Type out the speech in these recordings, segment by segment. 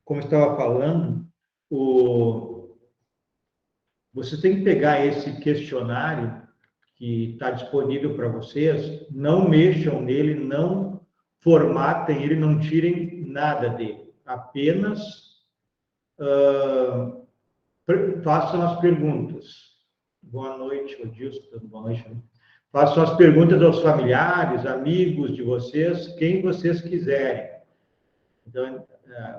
como eu estava falando, você tem que pegar esse questionário que está disponível para vocês, não mexam nele, não formatem ele, não tirem nada dele. Apenas façam as perguntas. Boa noite, Odilson, boa noite. Façam as perguntas aos familiares, amigos de vocês, quem vocês quiserem. Então,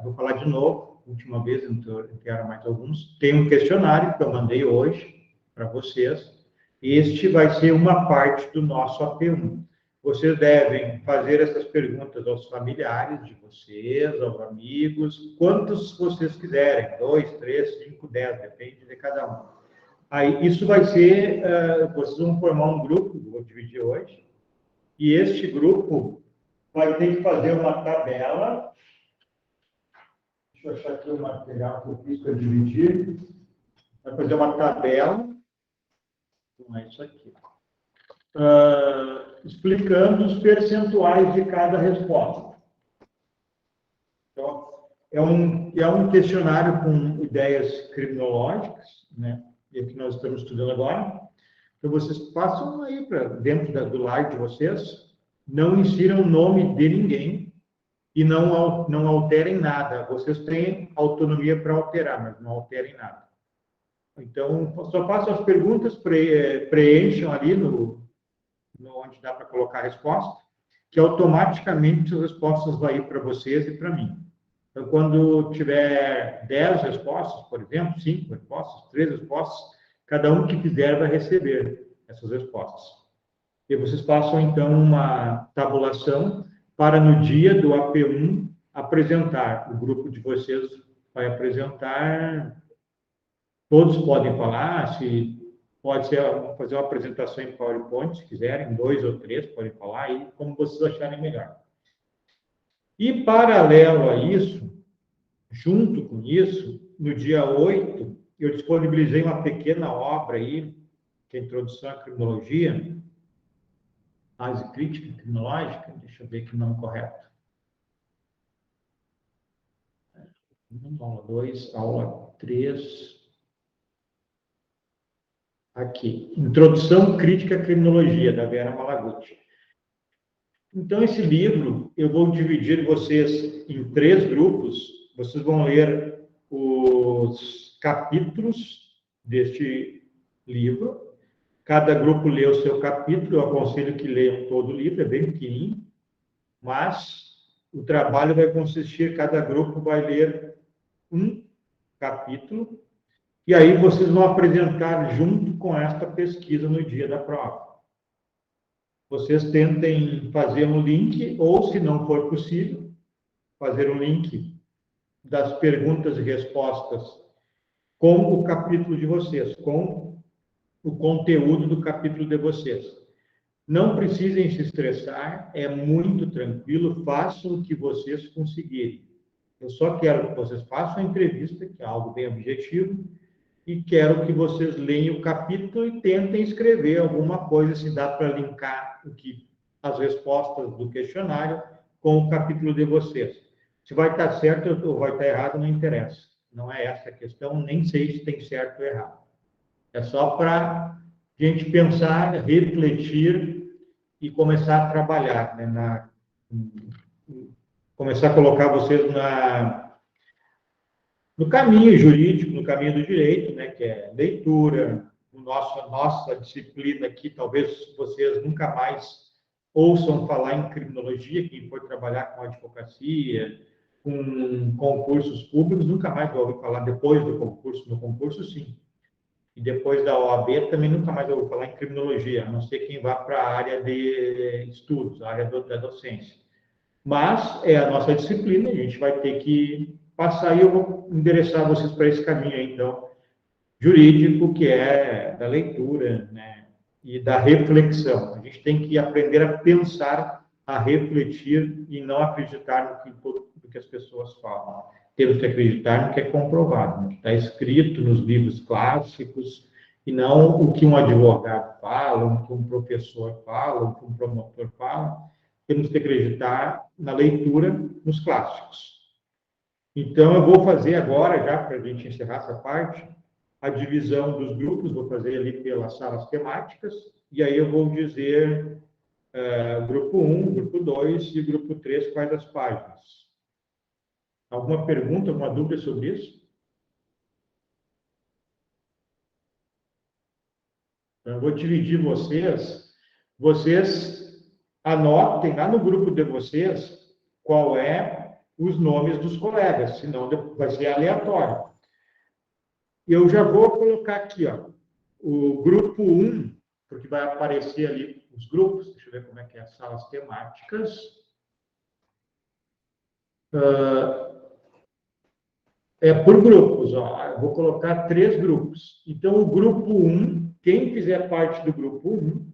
vou falar de novo, última vez, não quero mais alguns. Tem um questionário que eu mandei hoje para vocês. Este vai ser uma parte do nosso AP1. Vocês devem fazer essas perguntas aos familiares de vocês, aos amigos, quantos vocês quiserem, 2, 3, 5, 10, depende de cada um. Aí, isso vai ser, vocês vão formar um grupo, vou dividir hoje, e este grupo vai ter que fazer uma tabela. Deixa eu achar aqui o material que eu fiz para dividir. Vai fazer uma tabela. Então, é isso aqui. Explicando os percentuais de cada resposta. Então, é um questionário com ideias criminológicas, né? E que nós estamos estudando agora. Então, vocês passam aí para dentro do lar de vocês, não insiram o nome de ninguém e não alterem nada. Vocês têm autonomia para alterar, mas não alterem nada. Então, só façam as perguntas, preencham ali onde dá para colocar a resposta, que automaticamente as respostas vão ir para vocês e para mim. Então, quando tiver 10 respostas, por exemplo, 5 respostas, 3 respostas, cada um que quiser vai receber essas respostas. E vocês passam, então, uma tabulação para, no dia do AP1, apresentar. O grupo de vocês vai apresentar. Todos podem falar, se pode ser fazer uma apresentação em PowerPoint, se quiserem, 2 ou 3 podem falar, aí como vocês acharem melhor. E, paralelo a isso, junto com isso, no dia 8, eu disponibilizei uma pequena obra aí, que é a Introdução à Criminologia, Análise Crítica Criminológica, deixa eu ver aqui o nome correto. Aula 2, aula 3. Aqui, Introdução Crítica à Criminologia, da Vera Malaguti. Então, esse livro, eu vou dividir vocês em 3 grupos. Vocês vão ler os capítulos deste livro. Cada grupo lê o seu capítulo. Eu aconselho que leiam todo o livro, é bem pequenininho. Mas o trabalho vai consistir, cada grupo vai ler um capítulo. E aí vocês vão apresentar junto com esta pesquisa no dia da prova. Vocês tentem fazer um link, ou, se não for possível, fazer um link das perguntas e respostas com o capítulo de vocês, com o conteúdo do capítulo de vocês. Não precisem se estressar, é muito tranquilo, façam o que vocês conseguirem. Eu só quero que vocês façam a entrevista, que é algo bem objetivo, e quero que vocês leiam o capítulo e tentem escrever alguma coisa, se dá para linkar as respostas do questionário com o capítulo de vocês. Se vai estar certo ou vai estar errado, não interessa. Não é essa a questão, nem sei se tem certo ou errado. É só para a gente pensar, refletir e começar a trabalhar, né? Começar a colocar vocês no caminho jurídico, no caminho do direito, né, que é leitura, nossa disciplina aqui, talvez vocês nunca mais ouçam falar em criminologia, quem for trabalhar com advocacia, com concursos públicos, nunca mais vai ouvir falar depois do concurso, no concurso sim. E depois da OAB também nunca mais vai ouvir falar em criminologia, a não ser quem vá para a área de estudos, a área da docência. Mas é a nossa disciplina, a gente vai ter que passar, e eu vou endereçar vocês para esse caminho aí, então, jurídico, que é da leitura, né, e da reflexão. A gente tem que aprender a pensar, a refletir e não acreditar no que as pessoas falam. Temos que acreditar no que é comprovado, no que está escrito nos livros clássicos, e não o que um advogado fala, o que um professor fala, o que um promotor fala. Temos que acreditar na leitura, nos clássicos. Então, eu vou fazer agora, já para a gente encerrar essa parte, a divisão dos grupos, vou fazer ali pelas salas temáticas, e aí eu vou dizer grupo 1, grupo 2 e grupo 3 quais as páginas. Alguma pergunta, alguma dúvida sobre isso? Então, eu vou dividir vocês. Vocês anotem lá no grupo de vocês qual é os nomes dos colegas, senão vai ser aleatório. Eu já vou colocar aqui, ó, o grupo 1, porque vai aparecer ali os grupos. Deixa eu ver como é que é as salas temáticas. É por grupos, ó. Eu vou colocar 3 grupos. Então, o grupo 1, quem fizer parte do grupo 1,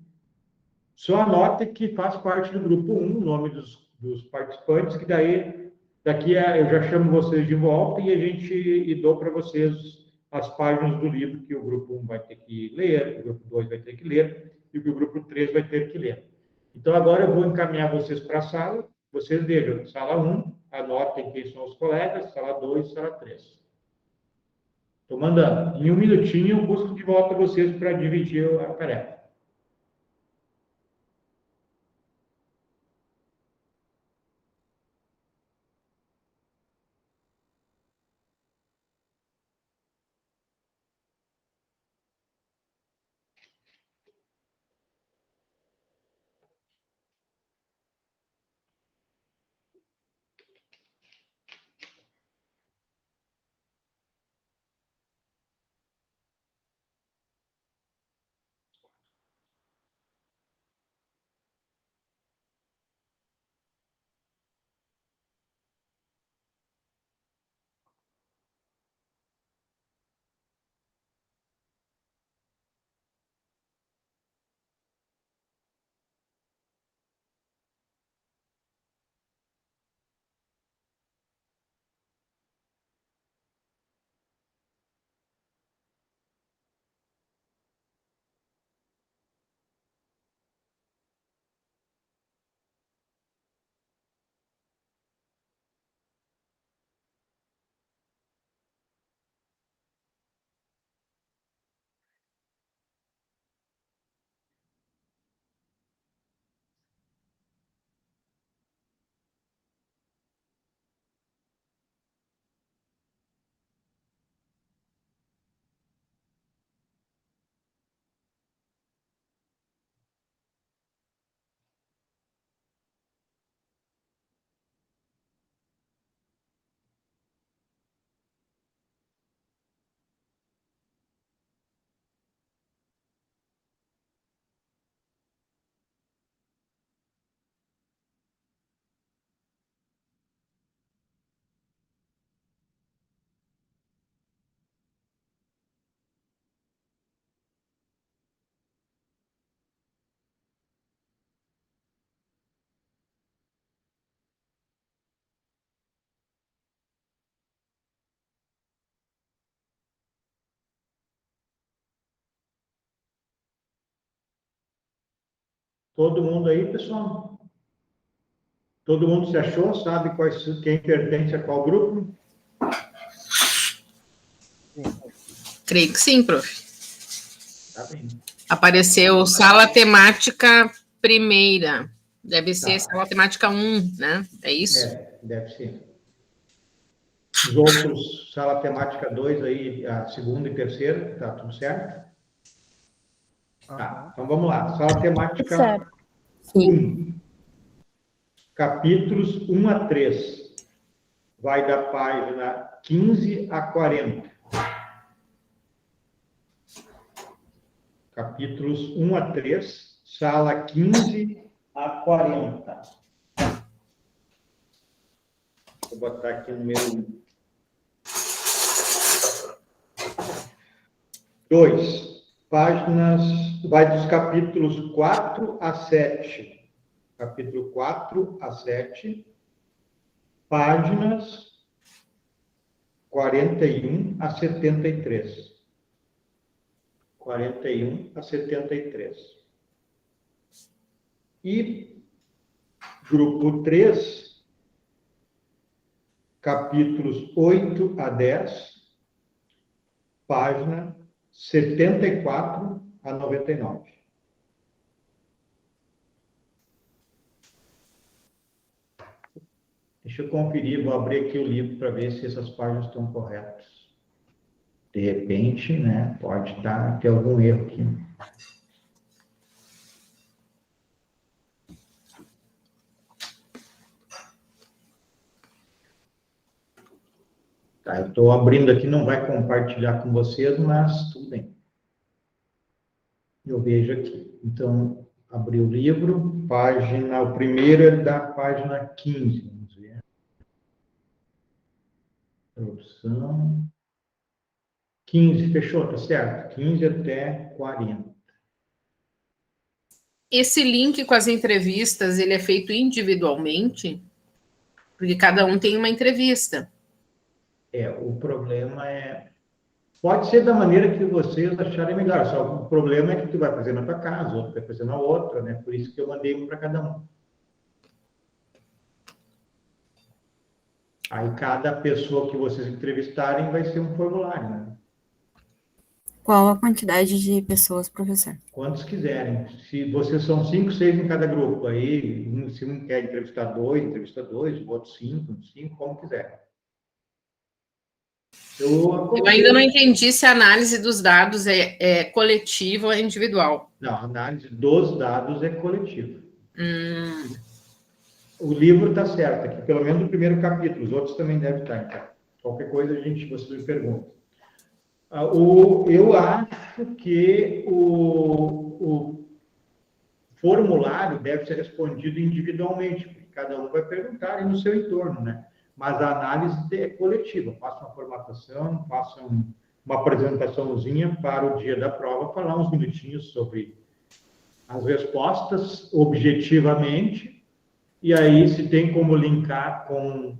só anote que faz parte do grupo 1, o nome dos participantes, que daí, eu já chamo vocês de volta e dou para vocês as páginas do livro que o grupo 1 vai ter que ler, o grupo 2 vai ter que ler e o grupo 3 vai ter que ler. Então, agora eu vou encaminhar vocês para a sala. Vocês vejam, sala 1, anotem quem são os colegas, sala 2, sala 3. Estou mandando. Em um minutinho eu busco de volta vocês para dividir a tarefa. Todo mundo aí, pessoal? Todo mundo se achou? Sabe quem pertence a qual grupo? Creio que sim, prof. Tá bem. Apareceu sala temática primeira. Deve ser sala temática 1, né? É isso? Deve ser. Os outros, sala temática 2 aí, a segunda e terceira, tá tudo certo? Tá, então vamos lá. Sala temática 1. Capítulos 1 a 3. Vai da página 15 a 40. Capítulos 1 a 3, sala 15 a 40. Vou botar aqui o número 1. 2. Páginas, vai dos capítulos 4 a 7. Capítulo 4 a 7. Páginas 41 a 73. 41 a 73. E grupo 3, capítulos 8 a 10, página 74 a 99. Deixa eu conferir, vou abrir aqui o livro para ver se essas páginas estão corretas. De repente, né, pode ter algum erro aqui. Tá, eu estou abrindo aqui, não vai compartilhar com vocês, mas tudo bem. Eu vejo aqui. Então, abri o livro, o primeiro é da página 15. Vamos ver. Introdução. 15, fechou, tá certo. 15 até 40. Esse link com as entrevistas, ele é feito individualmente? Porque cada um tem uma entrevista. O problema pode ser da maneira que vocês acharem melhor, só o problema é que tu vai fazer na tua casa, outro vai fazer na outra, né? Por isso que eu mandei um para cada um. Aí cada pessoa que vocês entrevistarem vai ser um formulário, né? Qual a quantidade de pessoas, professor? Quantos quiserem. Se vocês são 5, 6 em cada grupo, aí se um quer entrevistar 2, entrevista 2, o outro 5, 5, como quiser. Eu ainda não entendi se a análise dos dados é coletiva ou é individual. Não, a análise dos dados é coletiva. O livro está certo aqui, pelo menos o primeiro capítulo, os outros também devem estar. Então. Qualquer coisa, vocês me perguntam. Eu acho que o formulário deve ser respondido individualmente, porque cada um vai perguntar no seu entorno, né? Mas a análise é coletiva. Faça uma formatação, faça uma apresentaçãozinha para o dia da prova, falar uns minutinhos sobre as respostas objetivamente, e aí se tem como linkar com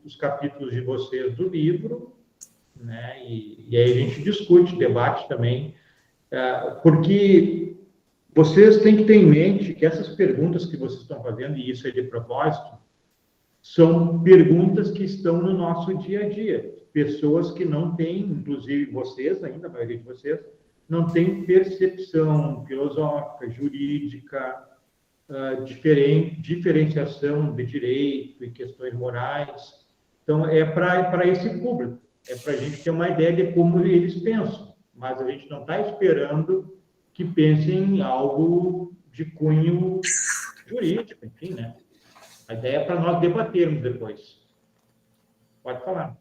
os capítulos de vocês do livro, né? E aí a gente discute, debate também, porque vocês têm que ter em mente que essas perguntas que vocês estão fazendo, e isso é de propósito, são perguntas que estão no nosso dia a dia. Pessoas que não têm, inclusive vocês ainda, a maioria de vocês, não tem percepção filosófica, jurídica, diferenciação de direito e questões morais. Então, é para esse público. É para a gente ter uma ideia de como eles pensam. Mas a gente não está esperando que pensem em algo de cunho jurídico, enfim, né? A ideia é para nós debatermos depois. Pode falar.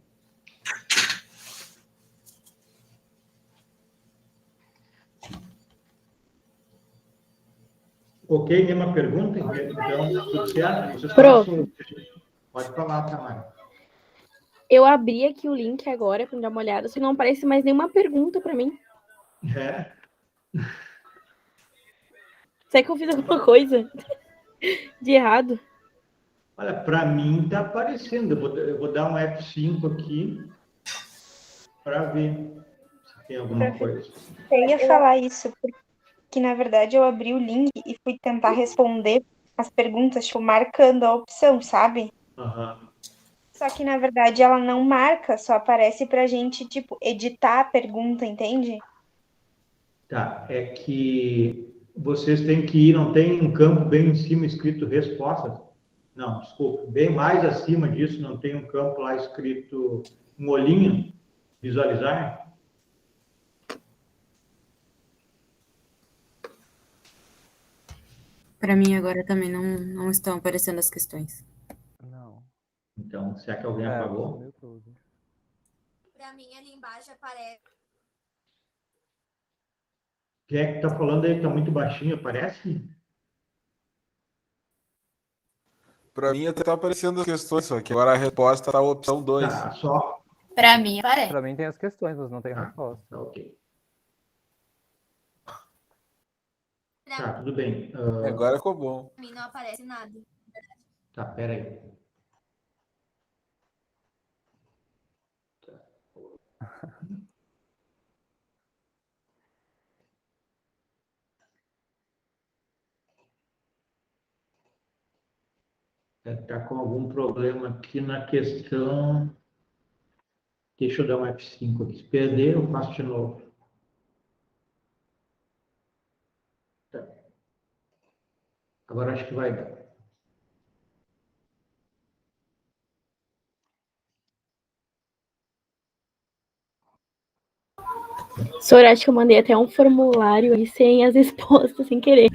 Ok, nenhuma pergunta? Então, tudo certo? Vocês Pode falar, Tamara. Eu abri aqui o link agora para dar uma olhada, só não aparece mais nenhuma pergunta para mim. Será que eu fiz alguma coisa de errado? Olha, para mim está aparecendo. Eu vou dar um F5 aqui para ver se tem alguma coisa. Eu ia falar isso, porque na verdade eu abri o link e fui tentar responder as perguntas, tipo, marcando a opção, sabe? Uhum. Só que na verdade ela não marca, só aparece pra gente, tipo, editar a pergunta, entende? Tá, é que vocês têm que ir, não tem um campo bem em cima escrito resposta? Não, desculpa, bem mais acima disso, não tem um campo lá escrito um olhinho, visualizar? Para mim agora também não estão aparecendo as questões. Não. Então, será que alguém apagou? Para mim, ali embaixo aparece. Quem é que está falando aí? Está muito baixinho, aparece? Para mim até tá aparecendo as questões, só que agora a resposta tá a opção 2. Tá, só. Para mim, aparece. Para mim tem as questões, mas não tem a resposta. Tá, ok. Tá, tudo bem. Agora ficou bom. Para mim não aparece nada. Tá, peraí. Está com algum problema aqui na questão. Deixa eu dar um F5 aqui. Se perder, eu faço de novo. Tá. Agora acho que vai dar. Senhor, acho que eu mandei até um formulário aí sem as respostas, sem querer.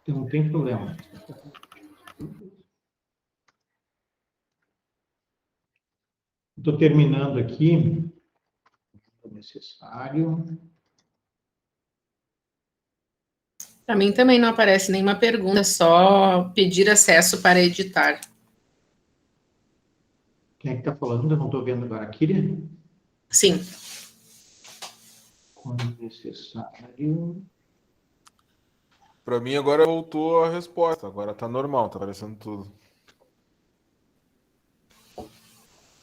Não tem problema. Estou terminando aqui. É necessário. Para mim também não aparece nenhuma pergunta, é só pedir acesso para editar. Quem é que está falando? Eu não estou vendo agora. Kíria? Sim. Quando necessário. Pra mim agora voltou a resposta. Agora tá normal, tá aparecendo tudo.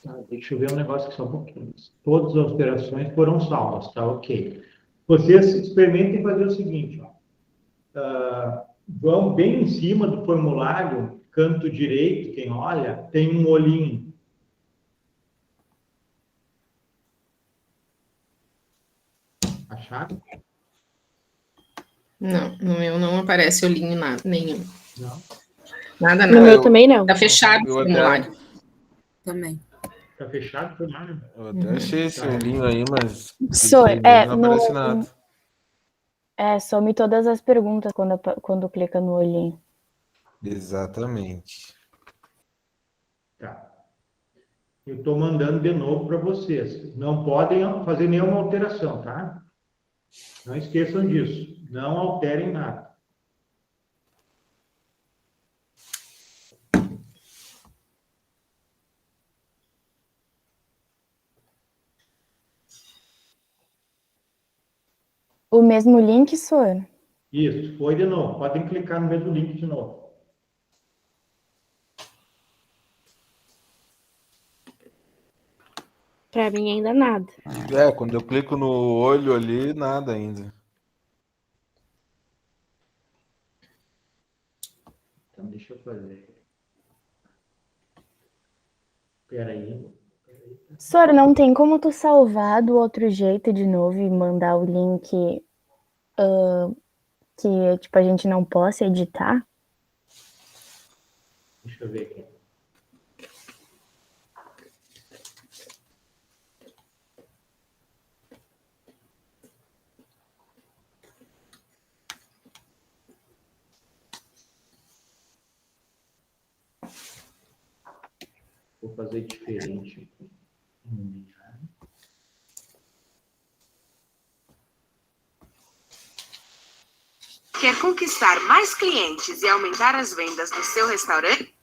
Tá, deixa eu ver um negócio aqui só um pouquinho. Todas as alterações foram salvas, tá? Ok. Vocês experimentem fazer o seguinte, ó. Vão bem em cima do formulário, canto direito, quem olha, tem um olhinho. Acharam? Não, no meu não aparece olhinho nada, nenhum. Não. Nada, No nada. meu também não. Tá fechado o formulário. Também. Tá fechado o formulário? Eu até achei esse olhinho aí, mas Só, cliquei nele, não aparece nada. Some todas as perguntas quando clica no olhinho. Exatamente. Tá. Eu estou mandando de novo para vocês. Não podem fazer nenhuma alteração, tá? Não esqueçam disso. Não alterem nada. O mesmo link, Sor? Isso, foi de novo. Podem clicar no mesmo link de novo. Pra mim ainda nada. Quando eu clico no olho ali, nada ainda. Então, deixa eu fazer. Espera aí. Sor, não tem como tu salvar do outro jeito de novo e mandar o link que tipo, a gente não possa editar? Deixa eu ver aqui. Vou fazer diferente aqui. Quer conquistar mais clientes e aumentar as vendas do seu restaurante?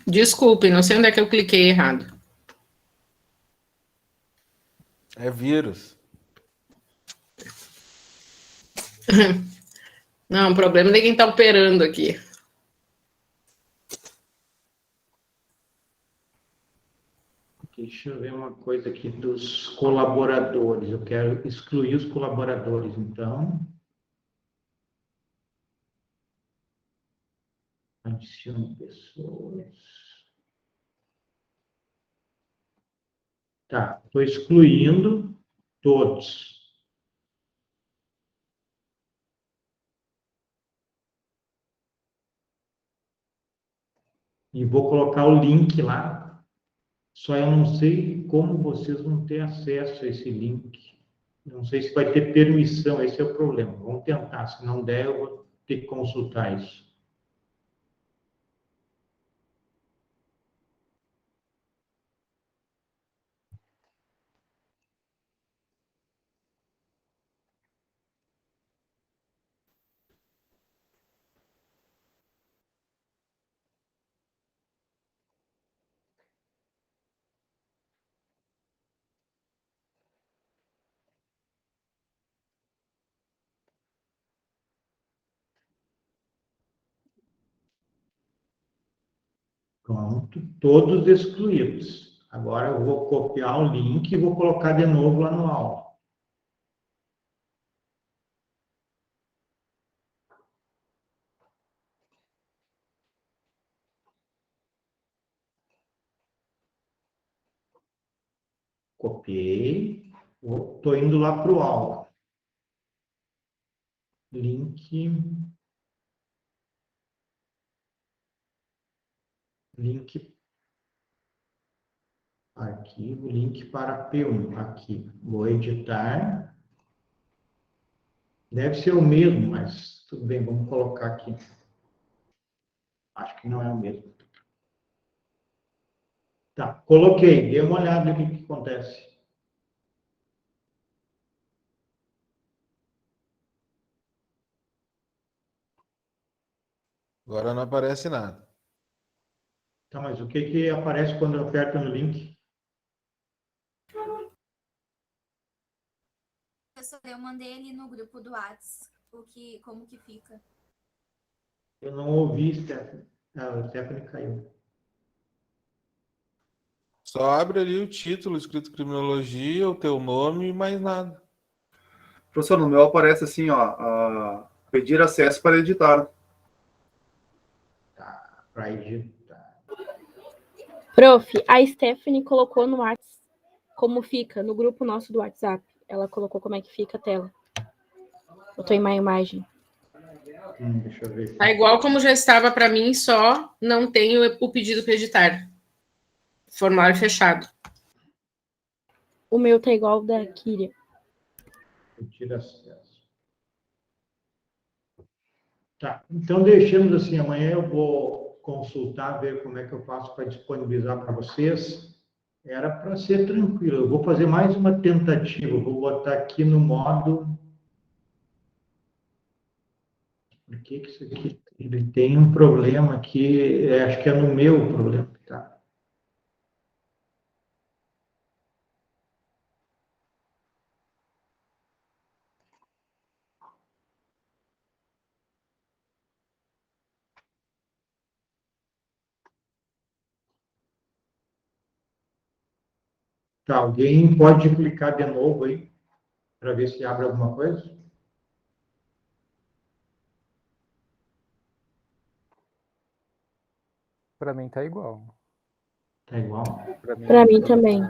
Desculpe, não sei onde é que eu cliquei errado. É vírus. Não, o problema é de quem está operando aqui. Deixa eu ver uma coisa aqui dos colaboradores. Eu quero excluir os colaboradores, então. Adicione pessoas. Tá, estou excluindo todos. E vou colocar o link lá. Só eu não sei como vocês vão ter acesso a esse link. Não sei se vai ter permissão, esse é o problema. Vamos tentar, se não der, eu vou ter que consultar isso. Pronto, todos excluídos. Agora eu vou copiar o link e vou colocar de novo lá no aula. Copiei. Estou indo lá para o aula. Link arquivo, link para P1. Aqui. Vou editar. Deve ser o mesmo, mas tudo bem, vamos colocar aqui. Acho que não é o mesmo. Tá, coloquei. Dê uma olhada no que acontece. Agora não aparece nada. Tá, mas o que aparece quando eu aperto no link? Professor, eu mandei ali no grupo do Whats como que fica. Eu não ouvi, Stephanie. A Stephanie caiu. Só abre ali o título escrito criminologia, o teu nome e mais nada. Professor, no meu aparece assim, ó, pedir acesso para editar. Tá, para editar. Prof, a Stephanie colocou no WhatsApp como fica, no grupo nosso do WhatsApp. Ela colocou como é que fica a tela. Eu tô em uma imagem. Deixa eu ver. Tá igual como já estava para mim, só não tenho o pedido para editar. Formulário fechado. O meu tá igual ao da Kíria. Pedir acesso. Tá, então deixamos assim, amanhã eu vou consultar, ver como é que eu faço para disponibilizar para vocês. Era para ser tranquilo. Eu vou fazer mais uma tentativa. Eu vou botar aqui no modo... Por que isso aqui? Ele tem um problema aqui, acho que é no meu problema, tá? Tá, alguém pode clicar de novo aí, para ver se abre alguma coisa? Pra mim tá igual. Tá igual? Pra mim também.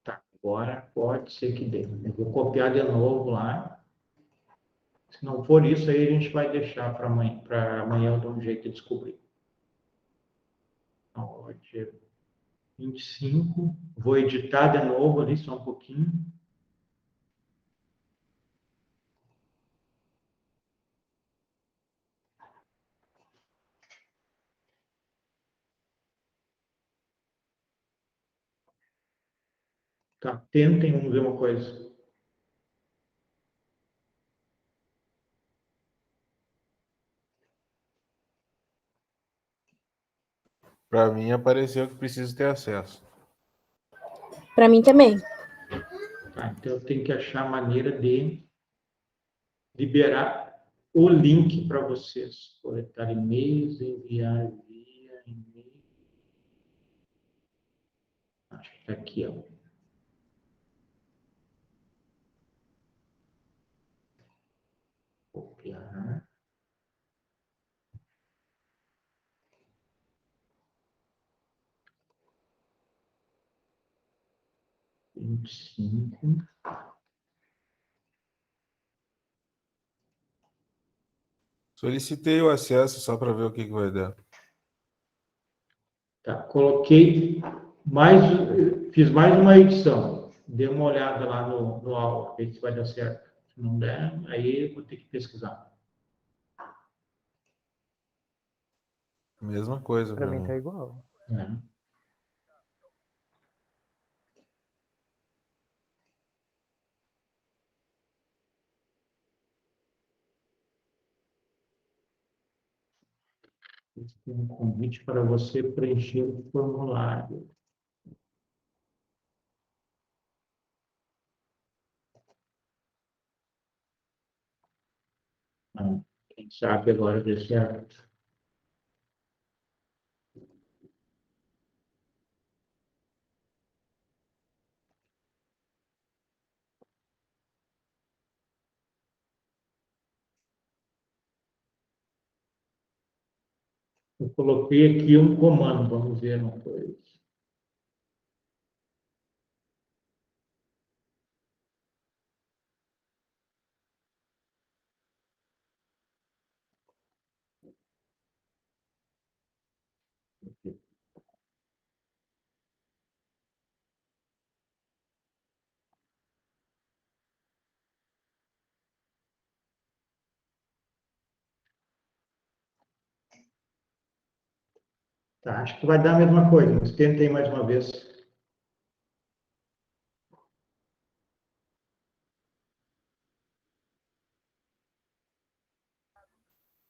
Tá, agora pode ser que dê. Eu vou copiar de novo lá. Se não for isso, aí a gente vai deixar para amanhã eu dar um jeito de descobrir. Então, hoje 25. Vou editar de novo ali, só um pouquinho. Tá, tentem, vamos ver uma coisa. Para mim apareceu que preciso ter acesso. Pra mim também. Tá, então eu tenho que achar a maneira de liberar o link para vocês. Coletar e-mails, enviar via e-mail. Acho que está aqui, ó. Copiar. Vinte e cinco. Solicitei o acesso só para ver o que vai dar. Tá, coloquei mais, fiz mais uma edição. Dê uma olhada lá no aula, ver se vai dar certo. Se não der, aí eu vou ter que pesquisar. Mesma coisa Pra para mim mim. tá igual. É. Tem um convite para você preencher o formulário. sabe agora desse hábito. Eu coloquei aqui um comando, vamos ver uma coisa. Tá, acho que vai dar a mesma coisa, mas tentem mais uma vez.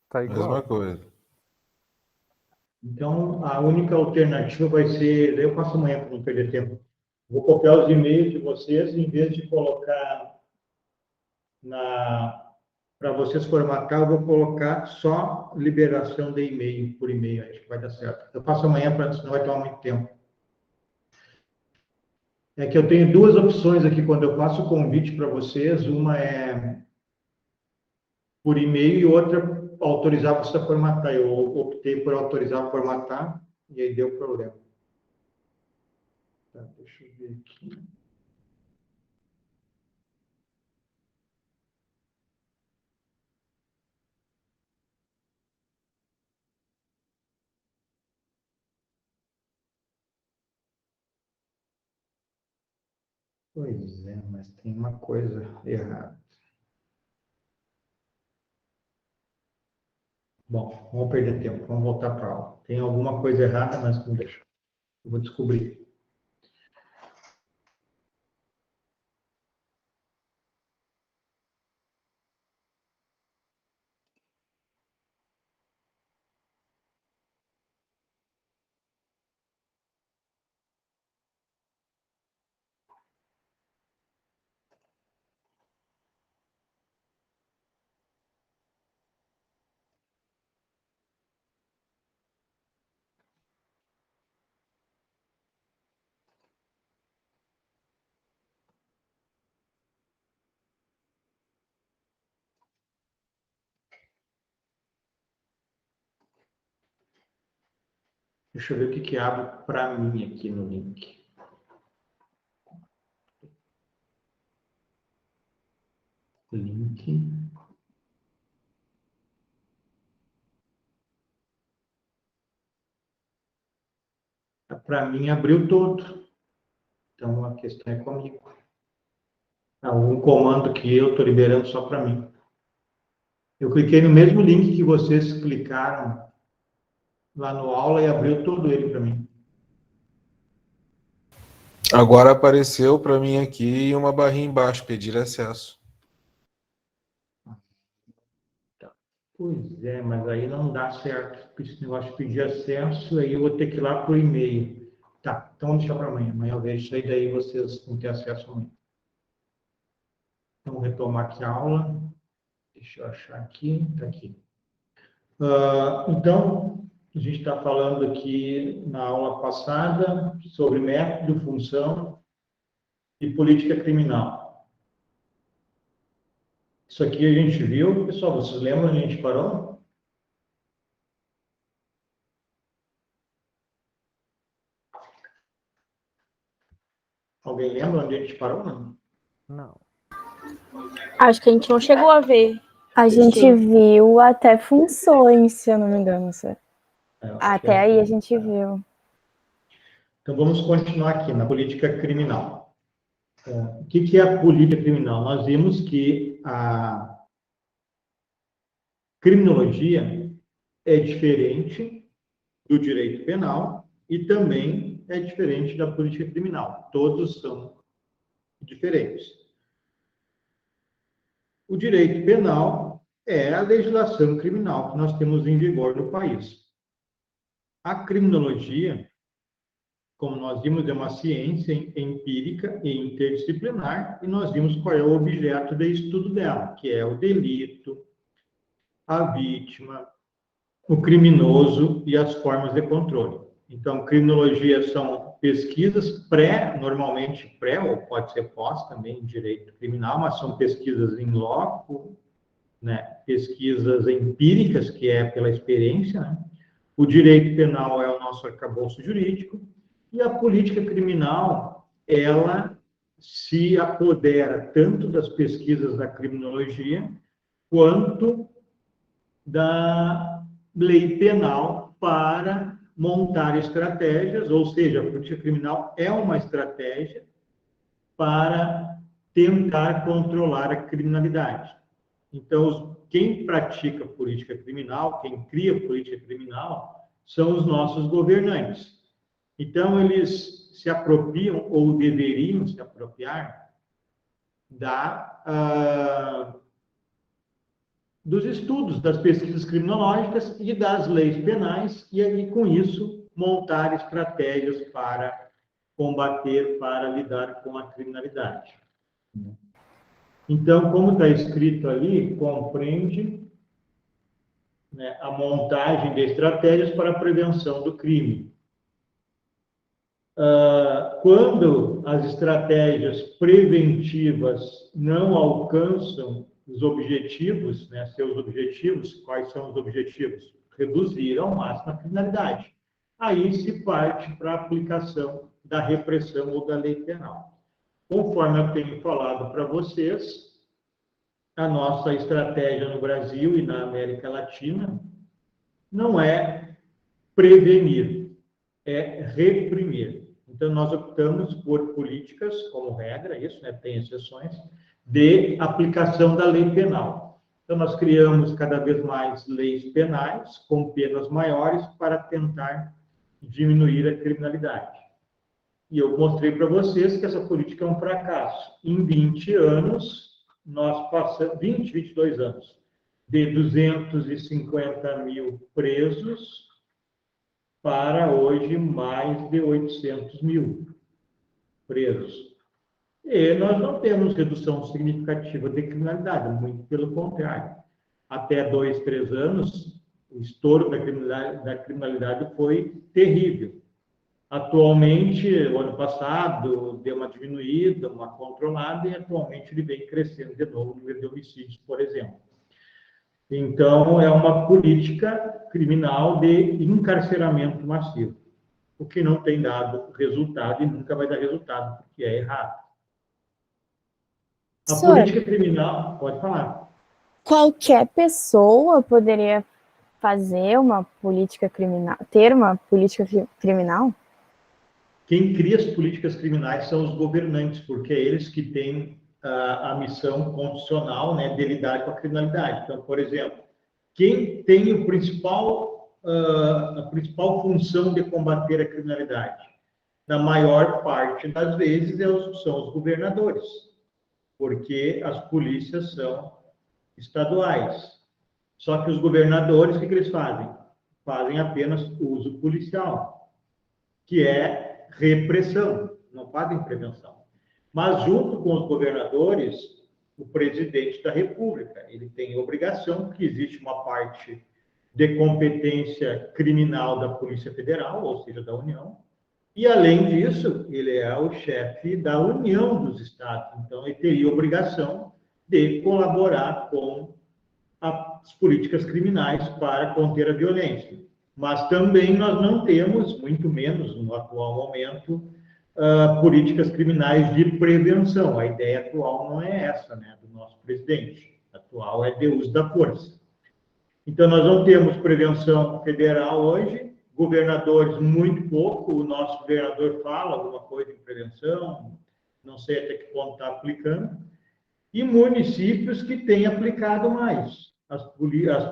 Tá igual. Mesma coisa. Então, a única alternativa vai ser, daí eu faço amanhã para não perder tempo. Vou copiar os e-mails de vocês, em vez de colocar para vocês formatar, eu vou colocar só liberação de e-mail, por e-mail, acho que vai dar certo. Eu faço amanhã, senão vai tomar muito tempo. É que eu tenho duas opções aqui quando eu faço o convite para vocês. Uma é por e-mail e outra autorizar você a formatar. Eu optei por autorizar formatar e aí deu problema. Tá, deixa eu ver aqui. Pois é, mas tem uma coisa errada. Bom, vamos perder tempo, vamos voltar para a aula. Tem alguma coisa errada, mas não deixa. Eu vou descobrir. Deixa eu ver o que abre para mim aqui no link. Link. Para mim abriu todo. Então a questão é comigo. Algum comando que eu estou liberando só para mim. Eu cliquei no mesmo link que vocês clicaram lá no aula e abriu todo ele para mim. Agora apareceu para mim aqui uma barrinha embaixo, pedir acesso. Pois é, mas aí não dá certo. Esse negócio de pedir acesso, aí eu vou ter que ir lá por e-mail. Tá, então vamos deixar para amanhã. Amanhã eu vejo isso aí, daí vocês vão ter acesso amanhã. Então, vou retomar aqui a aula. Deixa eu achar aqui, tá aqui. Então, a gente está falando aqui na aula passada sobre método, função e política criminal. Isso aqui a gente viu, pessoal, vocês lembram onde a gente parou? Alguém lembra onde a gente parou, não? Não. Acho que a gente não chegou a ver. A gente viu até funções, se eu não me engano. Até aí a gente viu. Então, vamos continuar aqui na política criminal. O que é a política criminal? Nós vimos que a criminologia é diferente do direito penal e também é diferente da política criminal. Todos são diferentes. O direito penal é a legislação criminal que nós temos em vigor no país. A criminologia, como nós vimos, é uma ciência empírica e interdisciplinar, e nós vimos qual é o objeto de estudo dela, que é o delito, a vítima, o criminoso e as formas de controle. Então, criminologia são pesquisas normalmente pré, ou pode ser pós também, em direito criminal, mas são pesquisas em loco, né? Pesquisas empíricas, que é pela experiência, né? O direito penal é o nosso arcabouço jurídico, e a política criminal, ela se apodera tanto das pesquisas da criminologia, quanto da lei penal para montar estratégias, ou seja, a política criminal é uma estratégia para tentar controlar a criminalidade. Então, quem pratica política criminal, quem cria política criminal, são os nossos governantes. Então, eles se apropriam, ou deveriam se apropriar, dos estudos, das pesquisas criminológicas e das leis penais, e aí, com isso, montar estratégias para combater, para lidar com a criminalidade. Então, como está escrito ali, compreende, né, a montagem de estratégias para a prevenção do crime. Quando as estratégias preventivas não alcançam os objetivos, né, seus objetivos, quais são os objetivos? Reduzir ao máximo a criminalidade. Aí se parte para a aplicação da repressão ou da lei penal. Conforme eu tenho falado para vocês, a nossa estratégia no Brasil e na América Latina não é prevenir, é reprimir. Então, nós optamos por políticas, como regra, isso, né, tem exceções, de aplicação da lei penal. Então, nós criamos cada vez mais leis penais, com penas maiores, para tentar diminuir a criminalidade. E eu mostrei para vocês que essa política é um fracasso. Em 20 anos, nós passamos, 22 anos, de 250 mil presos para hoje mais de 800 mil presos. E nós não temos redução significativa de criminalidade, muito pelo contrário. Até 2, 3 anos, o estouro da criminalidade foi terrível. Atualmente, o ano passado, deu uma diminuída, uma controlada, e atualmente ele vem crescendo de novo no número de homicídios, por exemplo. Então, é uma política criminal de encarceramento massivo, o que não tem dado resultado e nunca vai dar resultado, porque é errado. A política criminal, pode falar. Qualquer pessoa poderia fazer uma política criminal, ter uma política criminal? Quem cria as políticas criminais são os governantes, porque é eles que têm a missão constitucional, né, de lidar com a criminalidade. Então, por exemplo, quem tem a principal função de combater a criminalidade? Na maior parte das vezes são os governadores, porque as polícias são estaduais. Só que os governadores, o que eles fazem? Fazem apenas uso policial, que é repressão, não fazem prevenção. Mas, junto com os governadores, o presidente da República, ele tem obrigação, porque existe uma parte de competência criminal da Polícia Federal, ou seja, da União, e, além disso, ele é o chefe da União dos Estados, então ele teria obrigação de colaborar com as políticas criminais para conter a violência. Mas também nós não temos, muito menos no atual momento, políticas criminais de prevenção. A ideia atual não é essa, né, do nosso presidente. A atual é de uso da força. Então, nós não temos prevenção federal hoje, governadores muito pouco, o nosso governador fala alguma coisa em prevenção, não sei até que ponto está aplicando, e municípios que têm aplicado mais as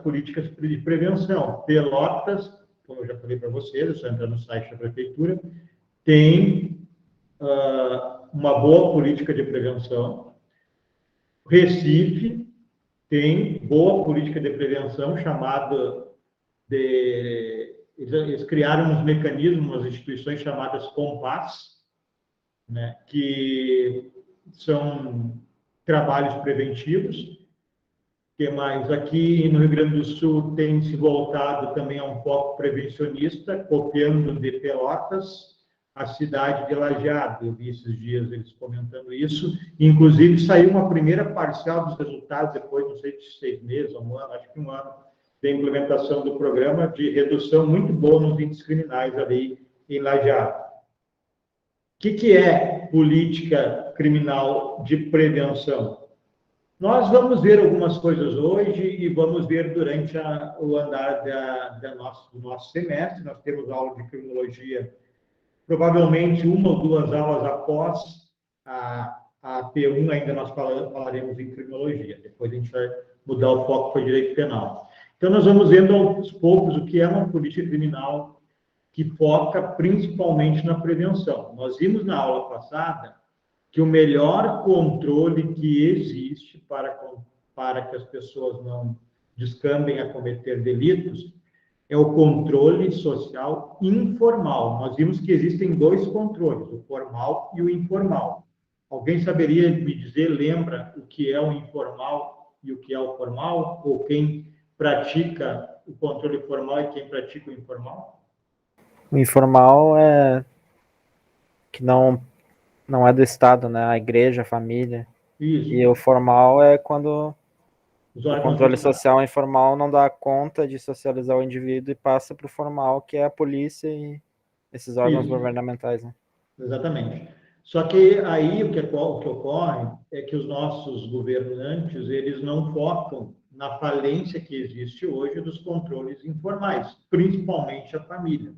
políticas de prevenção. Pelotas, como eu já falei para vocês, é só entrar no site da prefeitura, tem uma boa política de prevenção. Recife tem boa política de prevenção, chamada de... Eles criaram uns mecanismos, umas instituições chamadas Compass, né, que são trabalhos preventivos. que mais? Aqui no Rio Grande do Sul tem se voltado também a um foco prevencionista, copiando de Pelotas a cidade de Lajeado. Eu vi esses dias eles comentando isso. Inclusive, saiu uma primeira parcial dos resultados, depois, não sei de 6 meses, um ano, acho que um ano, da implementação do programa de redução muito boa nos índices criminais ali em Lajeado. O que é política criminal de prevenção? Nós vamos ver algumas coisas hoje e vamos ver durante o andar do nosso semestre. Nós temos aula de criminologia, provavelmente uma ou duas aulas após a P1, ainda nós falaremos em criminologia. Depois a gente vai mudar o foco para o direito penal. Então, nós vamos vendo aos poucos o que é uma política criminal que foca principalmente na prevenção. Nós vimos na aula passada que o melhor controle que existe para que as pessoas não descambem a cometer delitos é o controle social informal. Nós vimos que existem 2 controles, o formal e o informal. Alguém saberia me dizer, lembra o que é o informal e o que é o formal? Ou quem pratica o controle formal e quem pratica o informal? O informal é que não é do Estado, né? A igreja, a família. Isso. E o formal é quando o controle social informal não dá conta de socializar o indivíduo e passa para o formal, que é a polícia e esses órgãos governamentais, né? Exatamente. Só que aí o que ocorre é que os nossos governantes, eles não focam na falência que existe hoje dos controles informais, principalmente a família.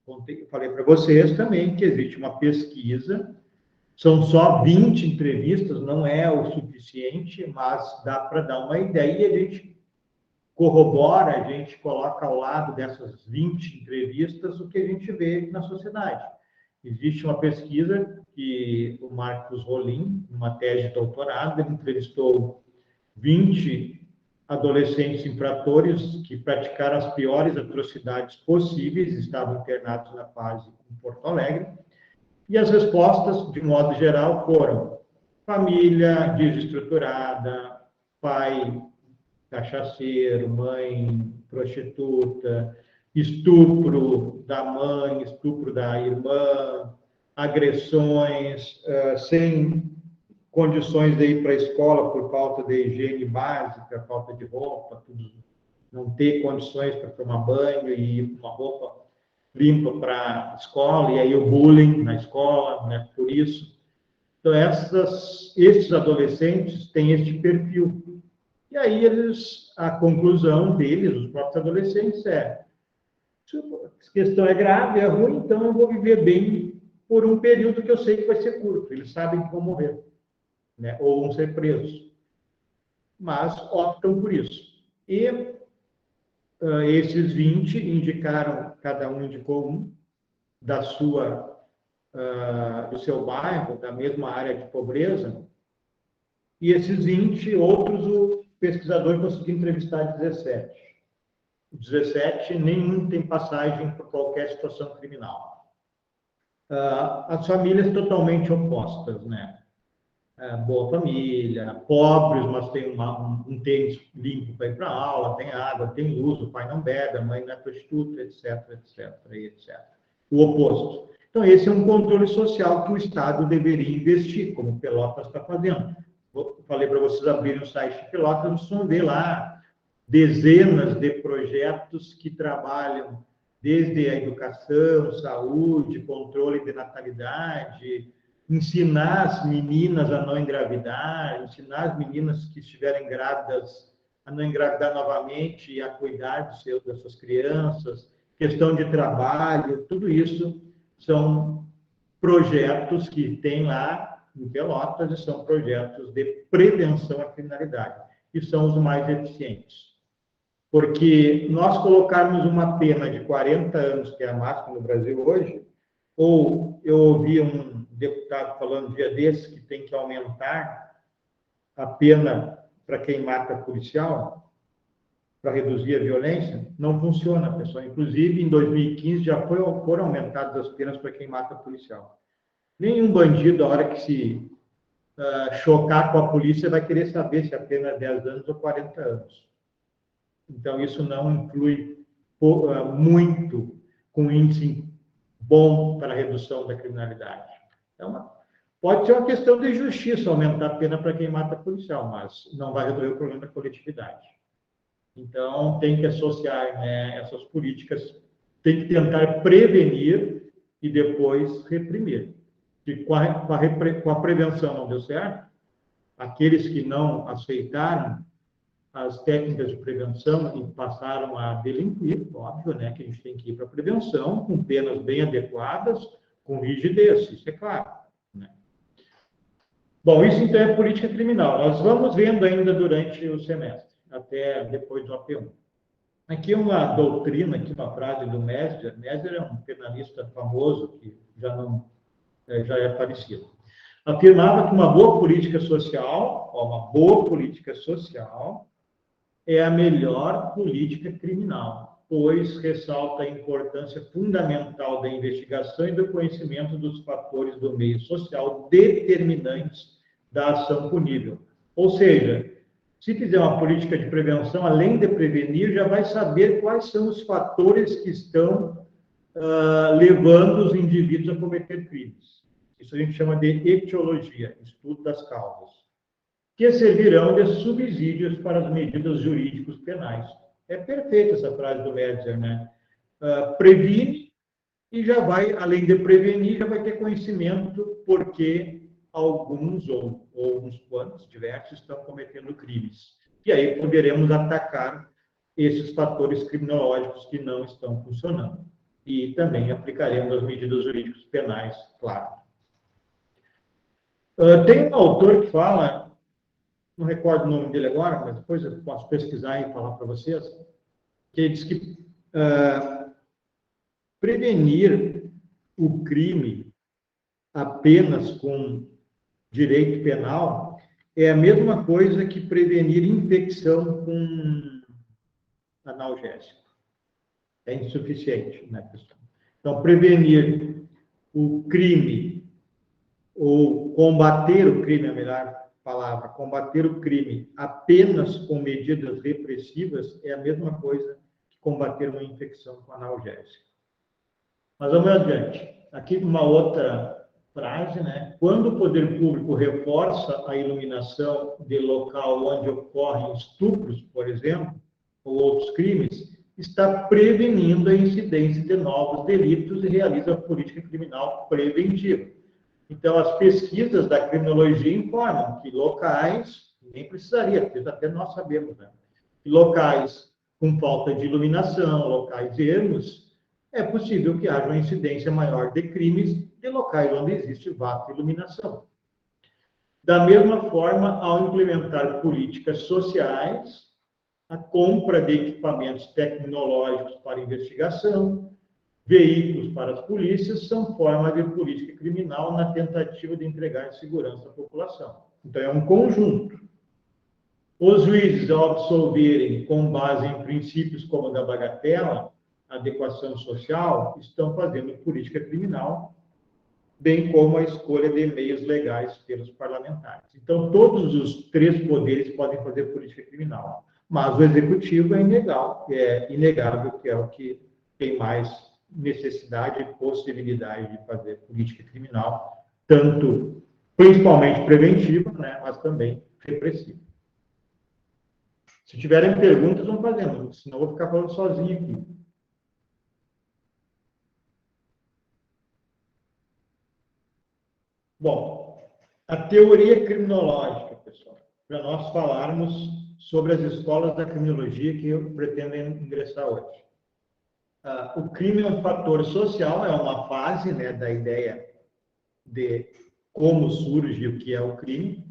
Eu falei para vocês também que existe uma pesquisa, são só 20 entrevistas, não é o suficiente, mas dá para dar uma ideia e a gente corrobora, a gente coloca ao lado dessas 20 entrevistas o que a gente vê na sociedade. Existe uma pesquisa que o Marcos Rolim, numa tese de doutorado, ele entrevistou 20 adolescentes infratores que praticaram as piores atrocidades possíveis, estavam internados na fase em Porto Alegre, e as respostas, de modo geral, foram família desestruturada, pai cachaceiro, mãe prostituta, estupro da mãe, estupro da irmã, agressões, sem condições de ir para a escola por falta de higiene básica, falta de roupa, tudo, não ter condições para tomar banho e ir com uma roupa limpa para a escola, e aí o bullying na escola, né, por isso. Então, esses adolescentes têm este perfil. E aí, a conclusão deles, os próprios adolescentes, é: se a questão é grave, é ruim, então eu vou viver bem por um período que eu sei que vai ser curto. Eles sabem que vão morrer, né? Ou vão ser presos. Mas optam por isso. E esses 20 indicaram, cada um indicou um, do seu bairro, da mesma área de pobreza, e esses 20 outros, o pesquisador conseguiu entrevistar 17. 17, nenhum tem passagem por qualquer situação criminal. As famílias totalmente opostas, né? Boa família, pobres, mas tem um tênis limpo para ir para a aula, tem água, tem luz, o pai não bebe, a mãe não é prostituta, etc, etc, etc. O oposto. Então, esse é um controle social que o Estado deveria investir, como Pelotas está fazendo. Eu falei para vocês abrirem o site de Pelotas, vocês vão ver lá dezenas de projetos que trabalham desde a educação, saúde, controle de natalidade, ensinar as meninas a não engravidar, ensinar as meninas que estiverem grávidas a não engravidar novamente e a cuidar das suas crianças, questão de trabalho, tudo isso são projetos que tem lá em Pelotas e são projetos de prevenção à criminalidade, e são os mais eficientes. Porque nós colocarmos uma pena de 40 anos, que é a máxima no Brasil hoje, ou eu ouvi um deputado falando um dia desses que tem que aumentar a pena para quem mata policial, para reduzir a violência, não funciona, pessoal. Inclusive, em 2015, já foram aumentadas as penas para quem mata policial. Nenhum bandido, a hora que se chocar com a polícia, vai querer saber se a pena é 10 anos ou 40 anos. Então, isso não inclui muito com índice bom para a redução da criminalidade. Então, pode ser uma questão de justiça aumentar a pena para quem mata policial, mas não vai resolver o problema da coletividade. Então, tem que associar, né, essas políticas, tem que tentar prevenir e depois reprimir. E com a prevenção não deu certo, aqueles que não aceitaram as técnicas de prevenção e passaram a delinquir, óbvio, né, que a gente tem que ir para a prevenção com penas bem adequadas, com rigidez, isso é claro. Né? Bom, isso então é política criminal. Nós vamos vendo ainda durante o semestre, até depois do AP1. Aqui uma doutrina, aqui uma frase do Mesmer. Mesmer é um penalista famoso que já é falecido. Afirmava que uma boa política social é a melhor política criminal, pois ressalta a importância fundamental da investigação e do conhecimento dos fatores do meio social determinantes da ação punível. Ou seja, se fizer uma política de prevenção, além de prevenir, já vai saber quais são os fatores que estão levando os indivíduos a cometer crimes. Isso a gente chama de etiologia, estudo das causas, que servirão de subsídios para as medidas jurídicos penais. É perfeita essa frase do Metzer, né? Previne e já vai, além de prevenir, já vai ter conhecimento porque alguns ou uns quantos, diversos, estão cometendo crimes. E aí poderemos atacar esses fatores criminológicos que não estão funcionando. E também aplicaremos as medidas jurídicas penais, claro. Tem um autor que fala, não recordo o nome dele agora, mas depois eu posso pesquisar e falar para vocês, que ele diz que prevenir o crime apenas com direito penal é a mesma coisa que prevenir infecção com analgésico. É insuficiente, né, pessoal? Então, prevenir o crime, ou combater o crime, é a melhor palavra, combater o crime apenas com medidas repressivas é a mesma coisa que combater uma infecção com analgésico. Mas vamos adiante. Aqui uma outra frase, né? Quando o poder público reforça a iluminação de local onde ocorrem estupros, por exemplo, ou outros crimes, está prevenindo a incidência de novos delitos e realiza a política criminal preventiva. Então, as pesquisas da criminologia informam que locais, nem precisaria, porque até nós sabemos, né? Que locais com falta de iluminação, locais ermos, é possível que haja uma incidência maior de crimes de locais onde existe vasta iluminação. Da mesma forma, ao implementar políticas sociais, a compra de equipamentos tecnológicos para investigação, veículos para as polícias, são formas de política criminal na tentativa de entregar segurança à população. Então, é um conjunto. Os juízes, ao absolverem com base em princípios como o da bagatela, adequação social, estão fazendo política criminal, bem como a escolha de meios legais pelos parlamentares. Então, todos os três poderes podem fazer política criminal, mas o executivo é inegável que é o que tem mais necessidade e possibilidade de fazer política criminal, tanto, principalmente preventiva, né, mas também repressiva. Se tiverem perguntas, vão fazendo, senão eu vou ficar falando sozinho aqui. Bom, a teoria criminológica, pessoal, para nós falarmos sobre as escolas da criminologia que eu pretendo ingressar hoje. O crime é um fator social, é uma fase, né, da ideia de como surge o que é o crime.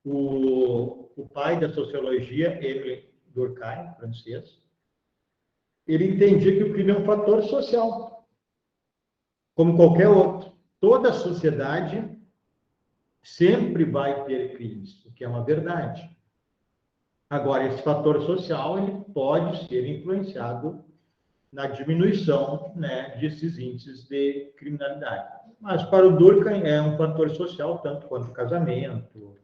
O pai da sociologia, Émile Durkheim, francês, ele entendia que o crime é um fator social, como qualquer outro. Toda a sociedade sempre vai ter crimes, o que é uma verdade. Agora, esse fator social ele pode ser influenciado na diminuição, né, desses índices de criminalidade. Mas para o Durkheim é um fator social, tanto quanto casamento,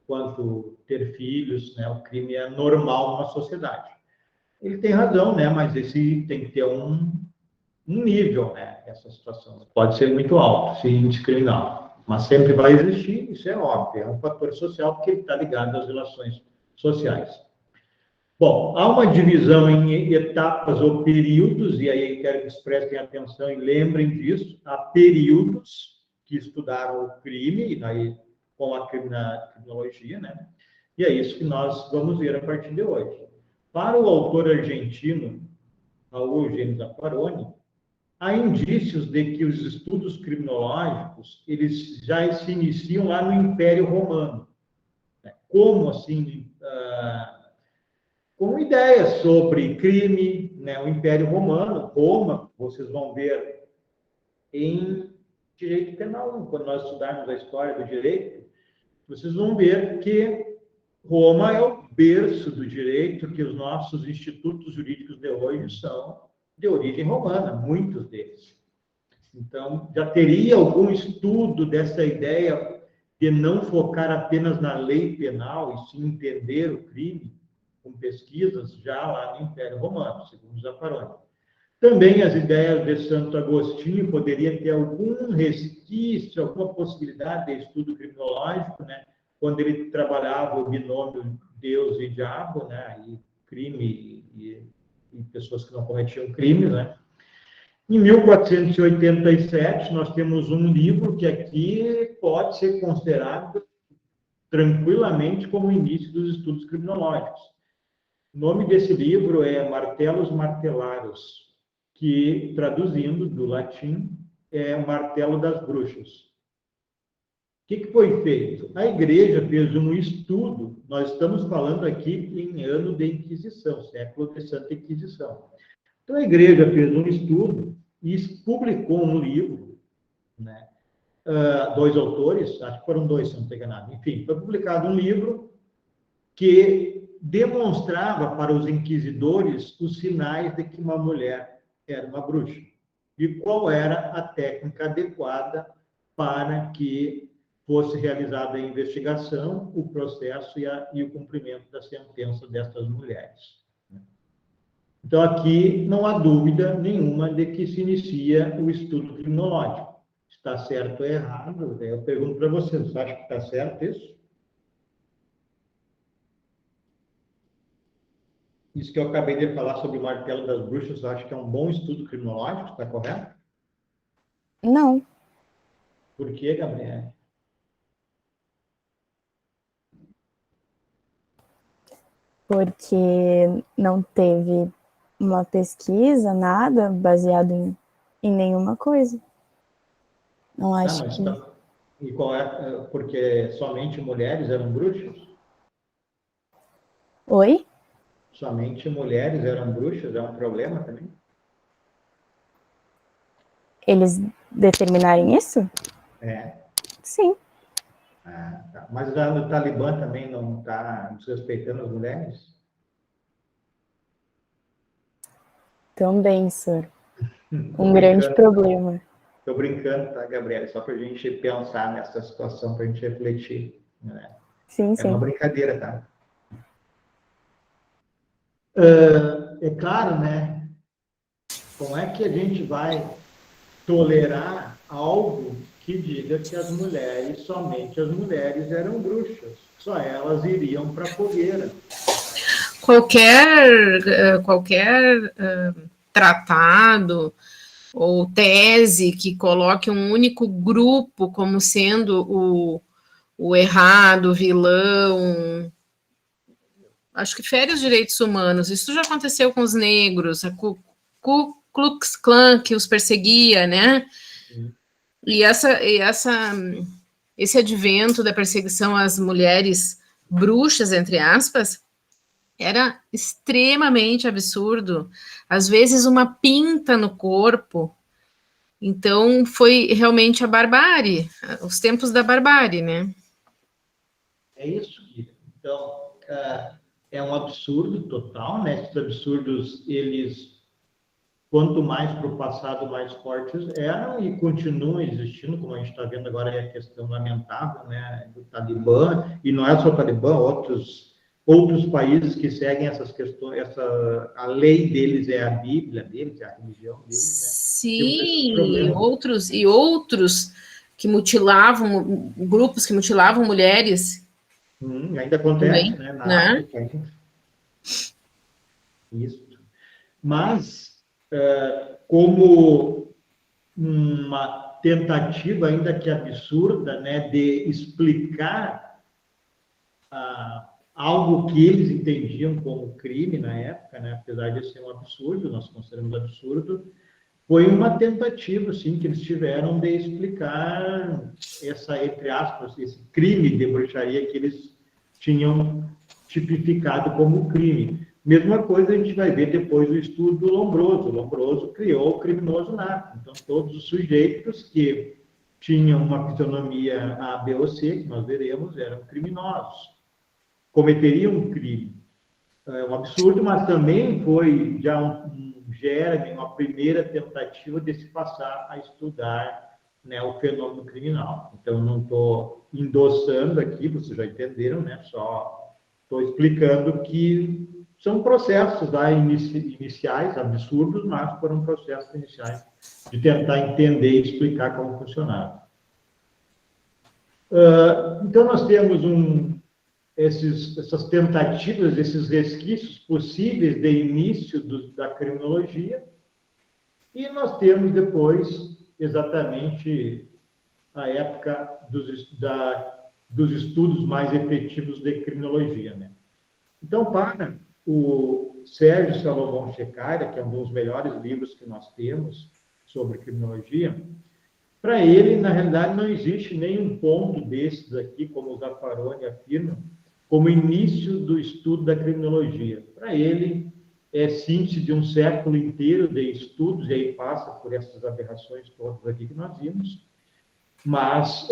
quanto ter filhos, né, o crime é normal numa sociedade. Ele tem razão, né, mas esse tem que ter um nível, né, essa situação. Pode ser muito alto, esse índice criminal, mas sempre vai existir, isso é óbvio, é um fator social porque ele está ligado às relações sociais. Bom, há uma divisão em etapas ou períodos, e aí eu quero que vocês prestem atenção e lembrem disso. Há períodos que estudaram o crime, e daí com a criminologia, né? E é isso que nós vamos ver a partir de hoje. Para o autor argentino, Raul Eugênio Zaffaroni, há indícios de que os estudos criminológicos, eles já se iniciam lá no Império Romano. Como, assim, com ideias sobre crime, né? O Império Romano, Roma, vocês vão ver em direito penal, quando nós estudarmos a história do direito, vocês vão ver que Roma é o berço do direito, que os nossos institutos jurídicos de hoje são de origem romana, muitos deles. Então, já teria algum estudo dessa ideia de não focar apenas na lei penal e sim entender o crime, com pesquisas já lá no Império Romano, segundo Zaffaroni. Também as ideias de Santo Agostinho poderiam ter algum resquício, alguma possibilidade de estudo criminológico, né? Quando ele trabalhava o binômio Deus e diabo, né? E crime e pessoas que não cometiam crimes, né? Em 1487, nós temos um livro que aqui pode ser considerado tranquilamente como o início dos estudos criminológicos. O nome desse livro é Martellus Martellarum, que, traduzindo do latim, é o martelo das bruxas. O que foi feito? A igreja fez um estudo, nós estamos falando aqui em ano de Inquisição, século de Santa Inquisição. Então, a igreja fez um estudo e publicou um livro, né? Dois autores, acho que foram dois, se não estou enganado. Enfim, foi publicado um livro que demonstrava para os inquisidores os sinais de que uma mulher era uma bruxa e qual era a técnica adequada para que fosse realizada a investigação, o processo e o cumprimento da sentença dessas mulheres. Então, aqui não há dúvida nenhuma de que se inicia o estudo criminológico. Está certo ou errado? Eu pergunto para vocês, você acha que está certo isso? Isso que eu acabei de falar sobre o martelo das bruxas, eu acho que é um bom estudo criminológico, está correto? Não. Por quê, Gabriela? Porque não teve uma pesquisa, nada, baseado em nenhuma coisa. Não acho que... E qual é? Porque somente mulheres eram bruxas? Oi? Somente mulheres eram bruxas? É um problema também? Eles determinarem isso? É. Sim. Ah, tá. Mas o Talibã também não está desrespeitando as mulheres? Também, senhor. Um grande problema. Estou brincando, tá, Gabriela? Só para a gente pensar nessa situação, para a gente refletir. Né? Sim, sim. É uma brincadeira, tá? É claro, né? Como é que a gente vai tolerar algo que diga que as mulheres, somente as mulheres eram bruxas? Só elas iriam para a fogueira. Qualquer tratado ou tese que coloque um único grupo como sendo o errado, o vilão, acho que fere os direitos humanos. Isso já aconteceu com os negros, a Ku Klux Klan, que os perseguia, né? E esse advento da perseguição às mulheres bruxas, entre aspas, era extremamente absurdo. Às vezes, uma pinta no corpo. Então, foi realmente a barbárie, os tempos da barbárie, né? É isso, Guilherme. Então, é um absurdo total, né? Esses absurdos, eles quanto mais para o passado, mais fortes eram e continuam existindo, como a gente está vendo agora, é a questão lamentável, né, do Talibã, e não é só o Talibã, outros países que seguem essas questões, a lei deles é a Bíblia deles, é a religião deles, né? Sim, outros que mutilavam, grupos que mutilavam mulheres. Ainda acontece, também, né? Na né? África. Isso. Mas, como uma tentativa, ainda que absurda, né, de explicar algo que eles entendiam como crime na época, né, apesar de ser um absurdo, nós consideramos absurdo, foi uma tentativa, sim, que eles tiveram de explicar entre aspas, esse crime de bruxaria que eles tinham tipificado como crime. Mesma coisa a gente vai ver depois do estudo do Lombroso. O Lombroso criou o criminoso nato. Então, todos os sujeitos que tinham uma fisionomia A, B ou C, que nós veremos, eram criminosos. Cometeriam um crime. É um absurdo, mas também foi já um germe, uma primeira tentativa de se passar a estudar, né, o fenômeno criminal. Então, não estou endossando aqui, vocês já entenderam, né? Só estou explicando que são processos iniciais, absurdos, mas foram processos iniciais de tentar entender e explicar como funcionava. Então, nós temos essas tentativas, esses resquícios possíveis de início da criminologia, e nós temos depois exatamente a época dos estudos mais efetivos de criminologia, né? Então, para o Sérgio Salomão Shekhar, que é um dos melhores livros que nós temos sobre criminologia, para ele, na realidade, não existe nenhum ponto desses aqui, como o Zaffaroni afirma, como início do estudo da criminologia. Para ele, é síntese de um século inteiro de estudos, e aí passa por essas aberrações todas aqui que nós vimos, mas,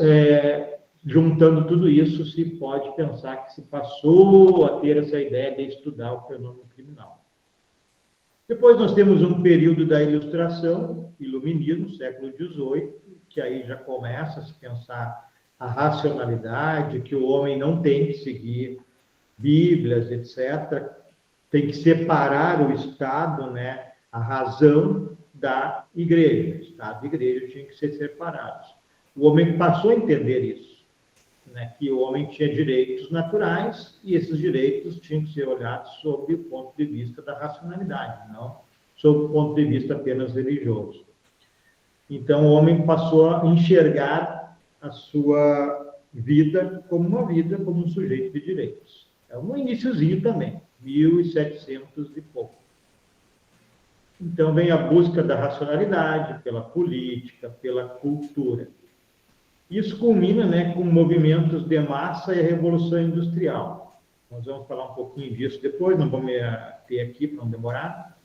juntando tudo isso, se pode pensar que se passou a ter essa ideia de estudar o fenômeno criminal. Depois nós temos um período da Ilustração, Iluminismo, século XVIII, que aí já começa a se pensar a racionalidade, que o homem não tem que seguir Bíblias, etc., tem que separar o Estado, né, a razão da Igreja. O Estado e a Igreja tinham que ser separados. O homem passou a entender isso, né, que o homem tinha direitos naturais e esses direitos tinham que ser olhados sob o ponto de vista da racionalidade, não sob o ponto de vista apenas religioso. Então, o homem passou a enxergar a sua vida como uma vida, como um sujeito de direitos. É um iniciozinho também, 1700 e pouco. Então, vem a busca da racionalidade pela política, pela cultura. Isso culmina, né, com movimentos de massa e a Revolução Industrial. Nós vamos falar um pouquinho disso depois, não vou me ater aqui para não demorar.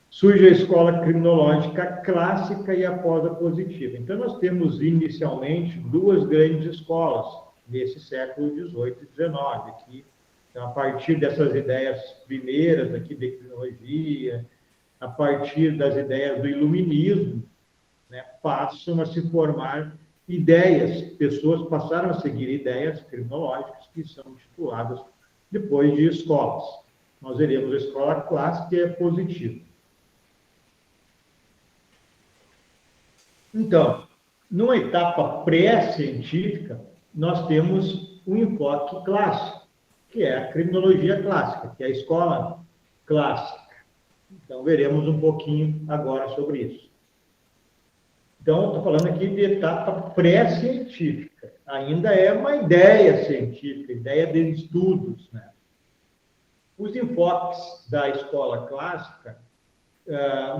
Surge a escola criminológica clássica e a pós-positiva. Então, nós temos inicialmente duas grandes escolas nesse século XVIII e XIX. Aqui, então, a partir dessas ideias primeiras aqui de criminologia, a partir das ideias do iluminismo, né, passam a se formar ideias, pessoas passaram a seguir ideias criminológicas que são tituladas depois de escolas. Nós veremos a escola clássica e a positiva. Então, numa etapa pré-científica, nós temos um enfoque clássico, que é a criminologia clássica, que é a escola clássica. Então, veremos um pouquinho agora sobre isso. Então, estou falando aqui de etapa pré-científica. Ainda é uma ideia científica, ideia de estudos, né? Os enfoques da escola clássica,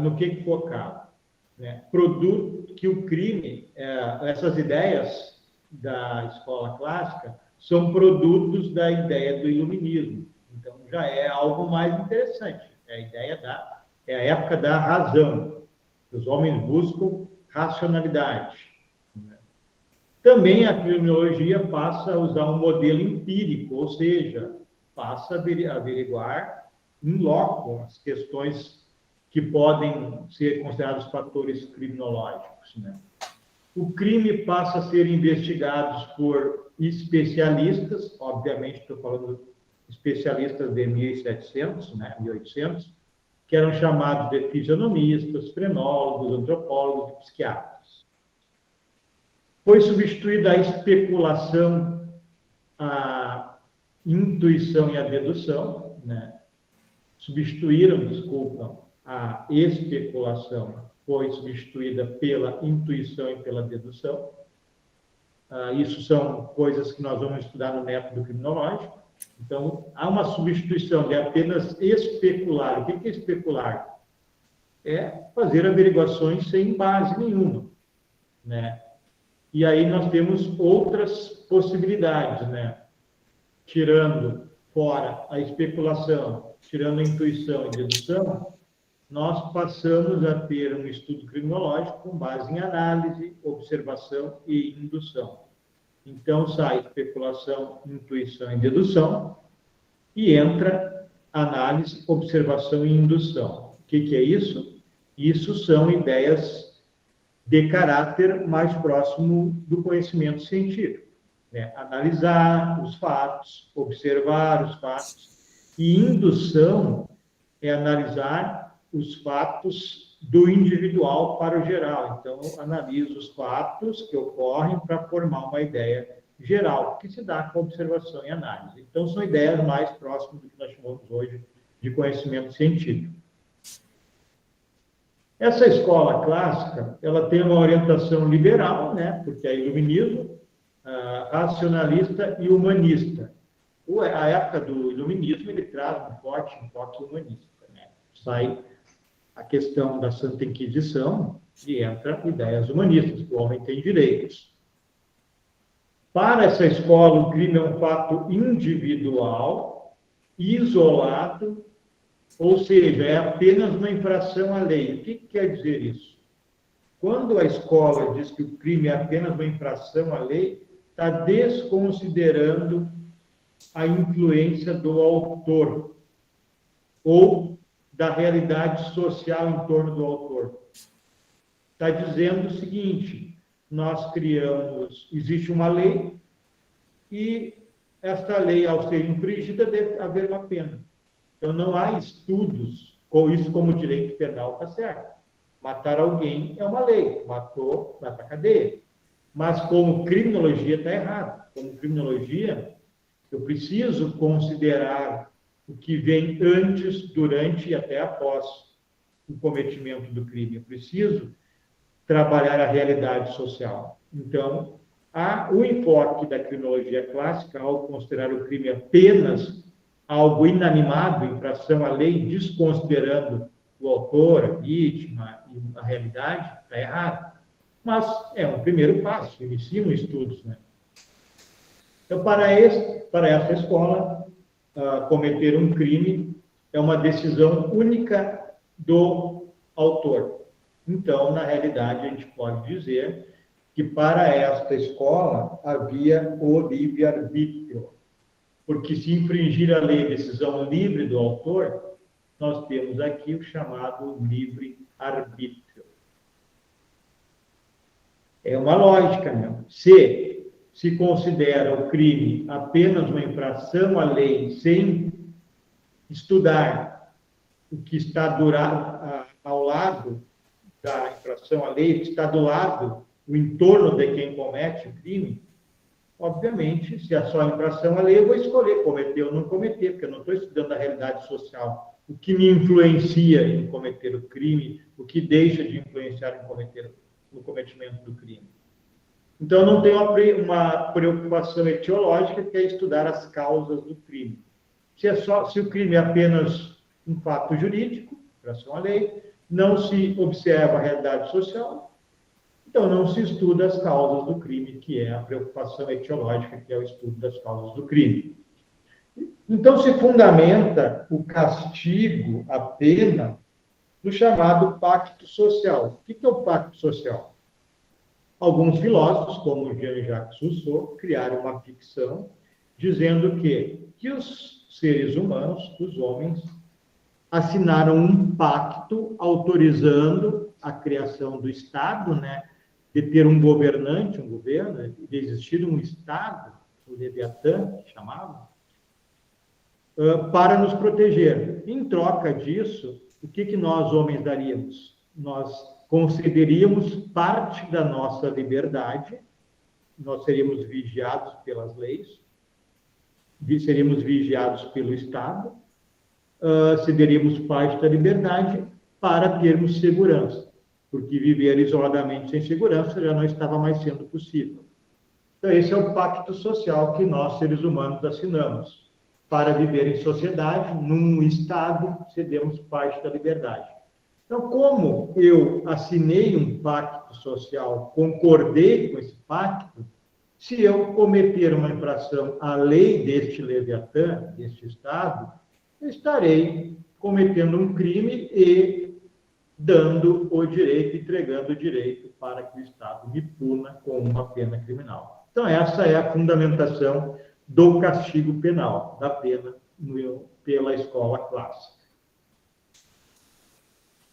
no que focavam? Né? Produto que o crime, essas ideias da escola clássica são produtos da ideia do iluminismo. Então, já é algo mais interessante. É a ideia é a época da razão. Os homens buscam racionalidade. Né? Também a criminologia passa a usar um modelo empírico, ou seja, passa a averiguar em loco as questões que podem ser considerados fatores criminológicos, né? O crime passa a ser investigado por especialistas, obviamente estou falando especialistas de 1700, né, 1800, que eram chamados de fisionomistas, frenólogos, antropólogos e psiquiatras. Foi substituída a especulação, a intuição e a dedução, né? Substituíram, desculpa, a especulação, foi substituída pela intuição e pela dedução. Isso são coisas que nós vamos estudar no método criminológico. Então, há uma substituição de apenas especular. O que é especular? É fazer averiguações sem base nenhuma, né? E aí nós temos outras possibilidades, né? Tirando fora a especulação, tirando a intuição e dedução, nós passamos a ter um estudo criminológico com base em análise, observação e indução. Então, sai especulação, intuição e dedução, e entra análise, observação e indução. O que é isso? Isso são ideias de caráter mais próximo do conhecimento científico, né? Analisar os fatos, observar os fatos, e indução é analisar os fatos do individual para o geral. Então, analisa os fatos que ocorrem para formar uma ideia geral, que se dá com observação e análise. Então, são ideias mais próximas do que nós chamamos hoje de conhecimento científico. Essa escola clássica, ela tem uma orientação liberal, né, porque é iluminismo, racionalista e humanista. A época do iluminismo, ele traz um forte enfoque humanista, né? Sai a questão da Santa Inquisição e entra ideias humanistas, que o homem tem direitos. Para essa escola, o crime é um fato individual, isolado, ou seja, é apenas uma infração à lei. O que quer dizer isso? Quando a escola diz que o crime é apenas uma infração à lei, está desconsiderando a influência do autor ou da realidade social em torno do autor. Está dizendo o seguinte: nós criamos, existe uma lei e esta lei, ao ser infringida, deve haver uma pena. Então, não há estudos com isso como direito penal, está certo. Matar alguém é uma lei, matou, vai para a cadeia. Mas como criminologia está errado. Como criminologia, eu preciso considerar o que vem antes, durante e até após o cometimento do crime. Eu preciso trabalhar a realidade social. Então, o enfoque da criminologia clássica, ao considerar o crime apenas algo inanimado, infração à lei, desconsiderando o autor, a vítima e a realidade, está errado. Mas é um primeiro passo, iniciam estudos, né? Então, para essa escola, cometer um crime é uma decisão única do autor. Então, na realidade, a gente pode dizer que para esta escola havia o livre-arbítrio. Porque se infringir a lei, decisão livre do autor, nós temos aqui o chamado livre-arbítrio. É uma lógica, mesmo. Se considera o crime apenas uma infração à lei, sem estudar o que está ao lado da infração à lei, o que está do lado, o entorno de quem comete o crime, obviamente, se é só infração à lei, eu vou escolher cometer ou não cometer, porque eu não estou estudando a realidade social. O que me influencia em cometer o crime, o que deixa de influenciar no cometimento do crime. Então, não tem uma preocupação etiológica, que é estudar as causas do crime. Se o crime é apenas um fato jurídico, infração à lei, não se observa a realidade social, então não se estuda as causas do crime, que é a preocupação etiológica, que é o estudo das causas do crime. Então, se fundamenta o castigo, a pena, no chamado pacto social. O que é o pacto social? Alguns filósofos, como Jean-Jacques Rousseau, criaram uma ficção dizendo que os seres humanos, os homens, assinaram um pacto autorizando a criação do Estado, né, de ter um governante, um governo, de existir um Estado, o Leviatã, que chamavam, para nos proteger. Em troca disso, o que nós, homens, daríamos? Nós concederíamos parte da nossa liberdade, nós seríamos vigiados pelas leis, seríamos vigiados pelo Estado, cederíamos parte da liberdade para termos segurança, porque viver isoladamente sem segurança já não estava mais sendo possível. Então, esse é o pacto social que nós, seres humanos, assinamos. Para viver em sociedade, num Estado, cedemos parte da liberdade. Então, como eu assinei um pacto social, concordei com esse pacto, se eu cometer uma infração à lei deste Leviatã, deste Estado, eu estarei cometendo um crime e dando o direito, entregando o direito para que o Estado me puna com uma pena criminal. Então, essa é a fundamentação do castigo penal, da pena pela escola clássica.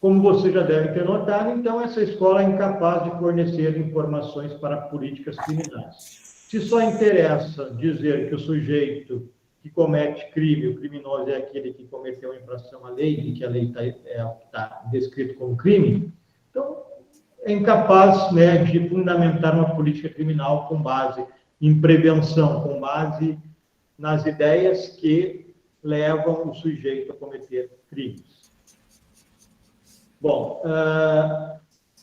Como você já deve ter notado, então, essa escola é incapaz de fornecer informações para políticas criminais. Se só interessa dizer que o sujeito que comete crime, o criminoso é aquele que cometeu uma infração à lei, e que a lei está descrito como crime, então é incapaz, né, de fundamentar uma política criminal com base em prevenção, com base nas ideias que levam o sujeito a cometer crimes. Bom,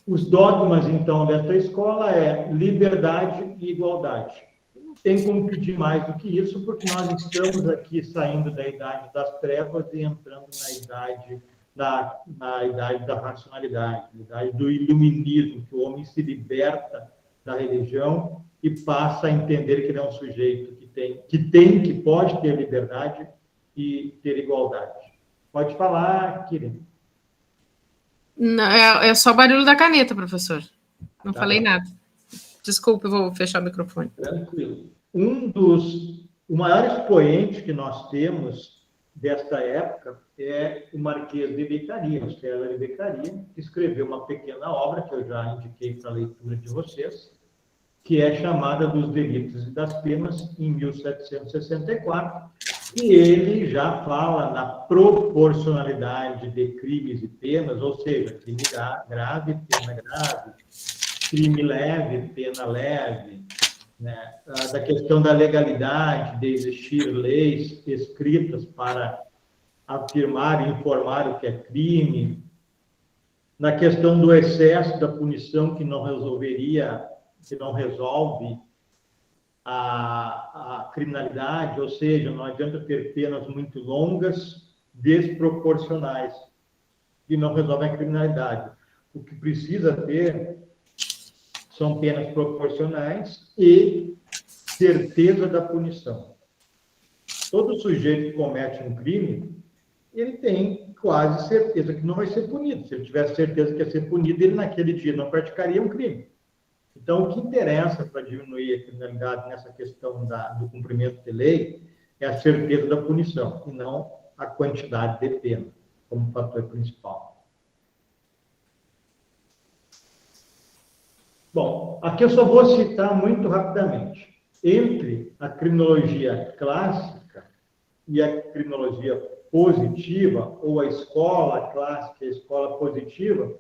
os dogmas, então, desta escola é liberdade e igualdade. Não tem como pedir mais do que isso, porque nós estamos aqui saindo da idade das trevas e entrando na idade da racionalidade, na idade do iluminismo, que o homem se liberta da religião e passa a entender que ele é um sujeito que pode ter liberdade e ter igualdade. Pode falar, querido. Não, é só o barulho da caneta, professor. Não Tá falei bom. nada. Desculpe, eu vou fechar o microfone. Tranquilo. O maior expoente que nós temos desta época é o Marquês de Beccaria, o César de Beccaria, que escreveu uma pequena obra que eu já indiquei para a leitura de vocês, que é chamada Dos Delitos e das Penas, em 1764, e ele já fala na proporcionalidade de crimes e penas, ou seja, crime grave, pena grave, crime leve, pena leve, né? Da questão da legalidade, de existir leis escritas para afirmar e informar o que é crime, na questão do excesso da punição que não resolve a criminalidade, ou seja, não adianta ter penas muito longas, desproporcionais, que não resolvem a criminalidade. O que precisa ter são penas proporcionais e certeza da punição. Todo sujeito que comete um crime, ele tem quase certeza que não vai ser punido. Se ele tivesse certeza que ia ser punido, ele naquele dia não praticaria um crime. Então, o que interessa para diminuir a criminalidade nessa questão do cumprimento de lei é a certeza da punição, e não a quantidade de pena, como fator principal. Bom, aqui eu só vou citar muito rapidamente. Entre a criminologia clássica e a criminologia positiva, ou a escola clássica e a escola positiva,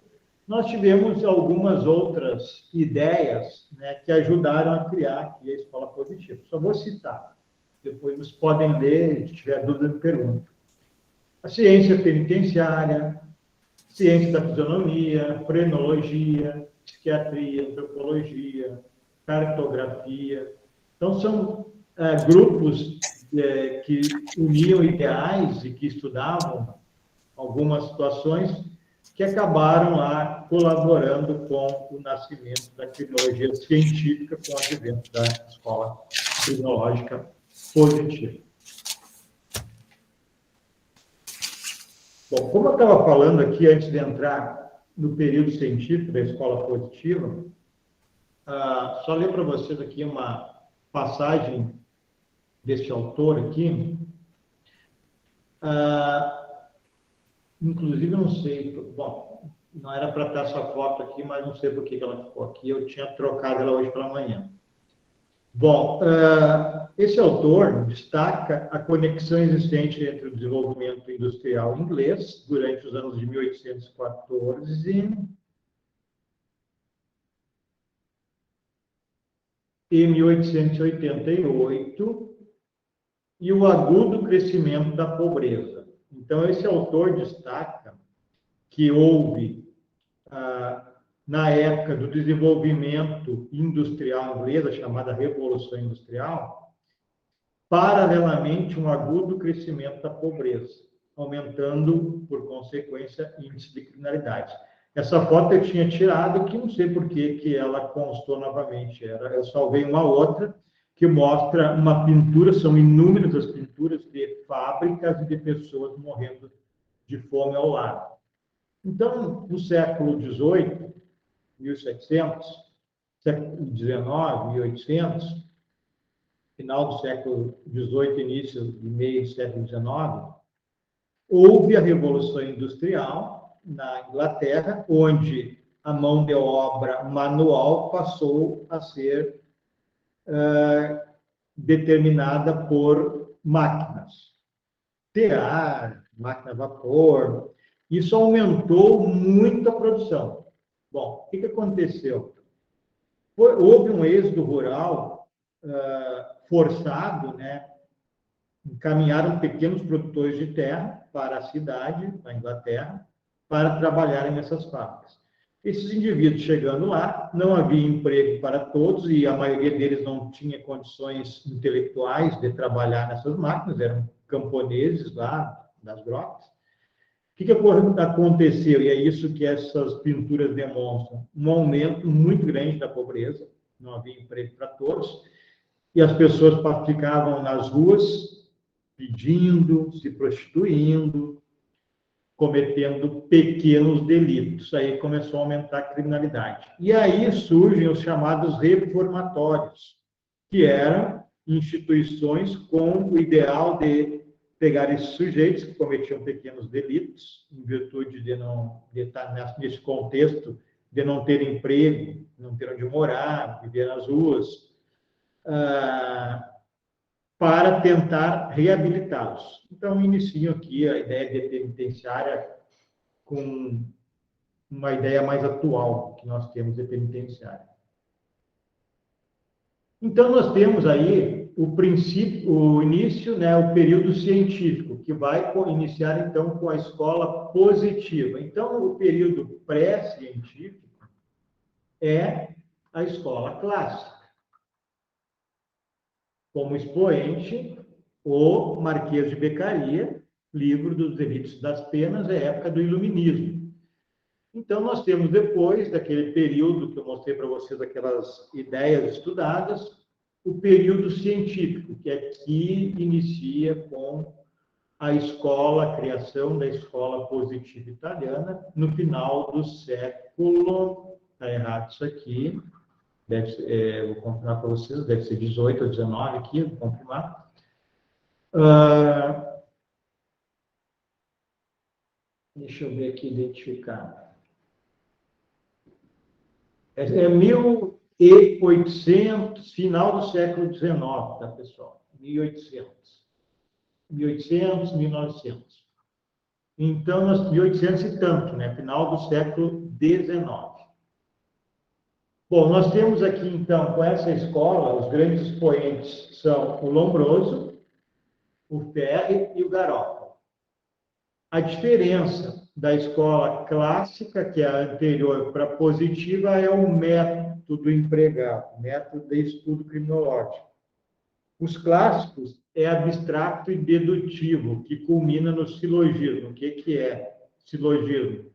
nós tivemos algumas outras ideias, né, que ajudaram a criar aqui a escola positiva. Só vou citar. Depois vocês podem ler, e se tiver dúvida, me perguntam. A ciência penitenciária, ciência da fisionomia, frenologia, psiquiatria, antropologia, cartografia. Então, são grupos que uniam ideais e que estudavam algumas situações que acabaram lá colaborando com o nascimento da criminologia científica, com o advento da escola criminológica positiva. Bom, como eu estava falando aqui antes de entrar no período científico da escola positiva, só ler para vocês aqui uma passagem deste autor aqui. Inclusive, eu não sei, bom, não era para estar essa foto aqui, mas não sei por que ela ficou aqui, eu tinha trocado ela hoje pela manhã. Bom, esse autor destaca a conexão existente entre o desenvolvimento industrial inglês durante os anos de 1814 e 1888 e o agudo crescimento da pobreza. Então, esse autor destaca que houve, na época do desenvolvimento industrial inglês, a chamada Revolução Industrial, paralelamente um agudo crescimento da pobreza, aumentando, por consequência, índice de criminalidade. Essa foto eu tinha tirado, que não sei por que ela constou novamente. Eu salvei uma outra, que mostra uma pintura, são inúmeras as pinturas de fábricas e de pessoas morrendo de fome ao lado. Então, no século XVIII, 1700, século XIX, 1800, final do século XVIII, início e meio do século XIX, houve a Revolução Industrial na Inglaterra, onde a mão de obra manual passou a ser determinada por máquinas. Tear, máquina a vapor. Isso aumentou muito a produção. Bom, o que aconteceu? Houve um êxodo rural forçado, né? Encaminharam pequenos produtores de terra para a cidade, na Inglaterra, para trabalharem nessas fábricas. Esses indivíduos chegando lá, não havia emprego para todos e a maioria deles não tinha condições intelectuais de trabalhar nessas máquinas, eram camponeses lá das grocas. O que aconteceu? E é isso que essas pinturas demonstram. Um aumento muito grande da pobreza, não havia emprego para todos, e as pessoas ficavam nas ruas pedindo, se prostituindo, cometendo pequenos delitos. Aí começou a aumentar a criminalidade. E aí surgem os chamados reformatórios, que eram instituições com o ideal de pegar esses sujeitos que cometiam pequenos delitos, em virtude de estar nesse contexto, de não ter emprego, não ter onde morar, viver nas ruas, para tentar reabilitá-los. Então, iniciam aqui a ideia de penitenciária com uma ideia mais atual que nós temos de penitenciária. Então, nós temos aí o início, né, o período científico, que vai iniciar, então, com a escola positiva. Então, o período pré-científico é a escola clássica. Como expoente, o Marquês de Beccaria, livro dos delitos das penas, é a época do iluminismo. Então, nós temos depois daquele período que eu mostrei para vocês, aquelas ideias estudadas, o período científico, que aqui inicia com a criação da escola positiva italiana, no final do século, está errado isso aqui, vou confirmar para vocês, deve ser 18 ou 19 aqui, vou confirmar. Deixa eu ver aqui, identificar. É 1800, final do século XIX, tá, pessoal? 1800, 1900. Então, 1800 e tanto, né? Final do século XIX. Bom, nós temos aqui, então, com essa escola, os grandes expoentes são o Lombroso, o Ferri e o Garofalo. A diferença da escola clássica, que é a anterior para a positiva, é o método empregado, método de estudo criminológico. Os clássicos é abstrato e dedutivo, que culmina no silogismo. O que é silogismo?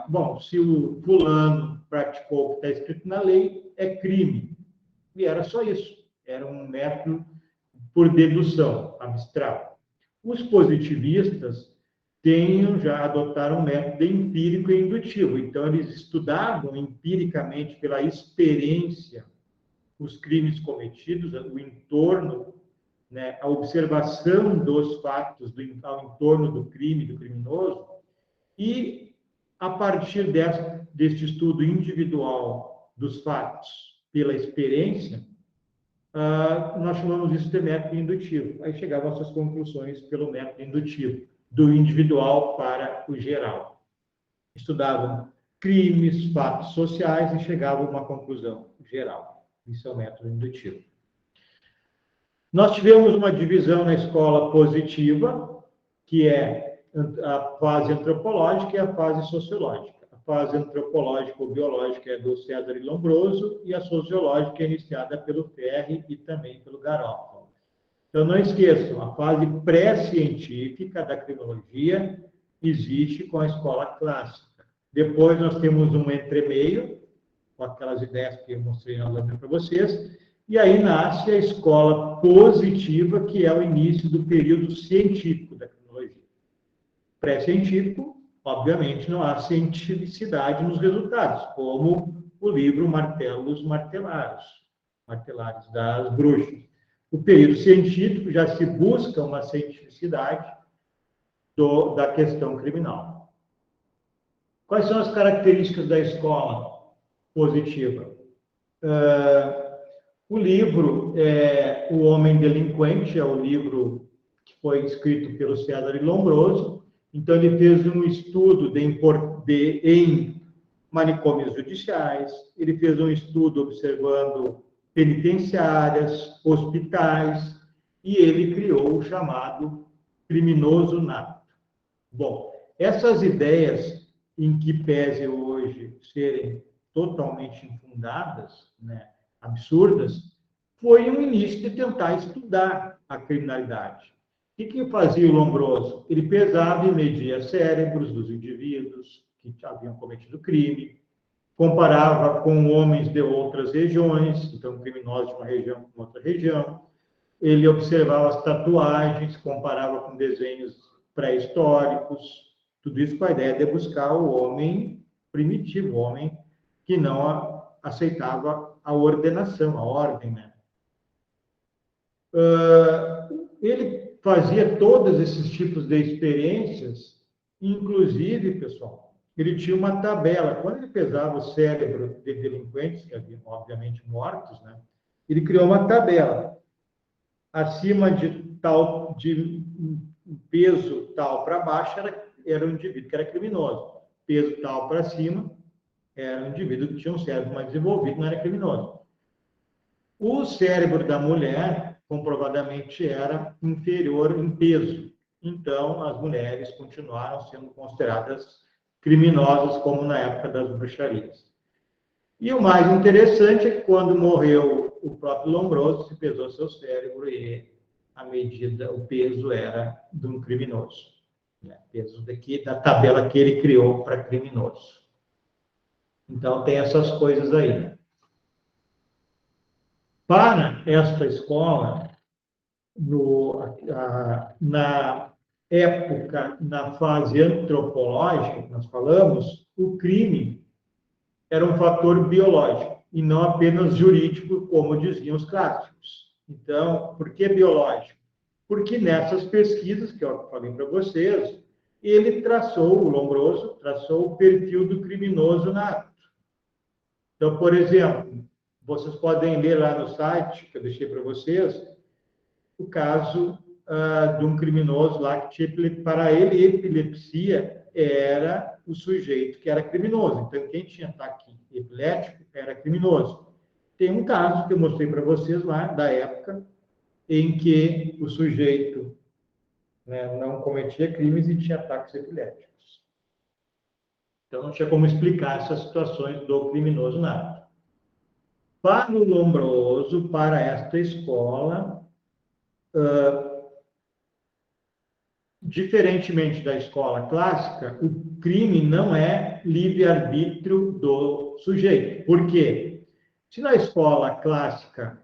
Bom, se o fulano praticou o que está escrito na lei, é crime. E era só isso. Era um método por dedução, abstrato. Os positivistas já adotaram um método empírico e indutivo. Então, eles estudavam empiricamente, pela experiência, os crimes cometidos, o entorno né, a observação dos fatos ao entorno do crime, do criminoso, e, a partir deste estudo individual dos fatos pela experiência, nós chamamos isso de método indutivo. Aí chegavam essas conclusões pelo método indutivo, do individual para o geral. Estudavam crimes, fatos sociais e chegavam a uma conclusão geral. Isso é o método indutivo. Nós tivemos uma divisão na escola positiva, que é a fase antropológica e a fase sociológica. A fase antropológica ou biológica é do César e Lombroso, e a sociológica é iniciada pelo Ferri e também pelo Garofalo. Então, não esqueçam, a fase pré-científica da criminologia existe com a escola clássica. Depois, nós temos um entremeio, com aquelas ideias que eu mostrei na aula para vocês, e aí nasce a escola positiva, que é o início do período científico da criminologia. Pré-científico, obviamente, não há cientificidade nos resultados, como o livro Martelos Martelares das Bruxas. O período científico já se busca uma cientificidade da questão criminal. Quais são as características da escola positiva? O livro O Homem Delinquente, é o livro que foi escrito pelo César e Lombroso. Então, ele fez um estudo em manicômios judiciais, ele fez um estudo observando penitenciárias, hospitais, e ele criou o chamado criminoso nato. Bom, essas ideias, em que pese hoje serem totalmente infundadas, né, absurdas, foi um início de tentar estudar a criminalidade. O que fazia o Lombroso? Ele pesava e media cérebros dos indivíduos que haviam cometido crime, comparava com homens de outras regiões, então criminosos de uma região com outra região. Ele observava as tatuagens, comparava com desenhos pré-históricos, tudo isso com a ideia de buscar o homem primitivo, o homem que não aceitava a ordenação, a ordem, né? Ele fazia todos esses tipos de experiências, inclusive, pessoal, ele tinha uma tabela. Quando ele pesava o cérebro de delinquentes, que haviam, obviamente, mortos, né, ele criou uma tabela. Acima de peso tal para baixo era um indivíduo que era criminoso. Peso tal para cima era um indivíduo que tinha um cérebro mais desenvolvido, não era criminoso. O cérebro da mulher, comprovadamente, era inferior em peso. Então, as mulheres continuaram sendo consideradas criminosas, como na época das bruxarias. E o mais interessante é que, quando morreu o próprio Lombroso, se pesou seu cérebro e o peso era de um criminoso. Peso da tabela que ele criou para criminoso. Então, tem essas coisas aí. Para esta escola, na época, na fase antropológica que nós falamos, o crime era um fator biológico e não apenas jurídico, como diziam os clássicos. Então, por que biológico? Porque nessas pesquisas que eu falei para vocês, o Lombroso traçou o perfil do criminoso nato. Então, por exemplo, vocês podem ler lá no site, que eu deixei para vocês, o caso de um criminoso lá que para ele, epilepsia era o sujeito que era criminoso. Então, quem tinha ataque epilético era criminoso. Tem um caso que eu mostrei para vocês lá, da época, em que o sujeito, né, não cometia crimes e tinha ataques epiléticos. Então, não tinha como explicar essas situações do criminoso nato. Para o Lombroso, para esta escola, diferentemente da escola clássica, o crime não é livre-arbítrio do sujeito. Por quê? Se na escola clássica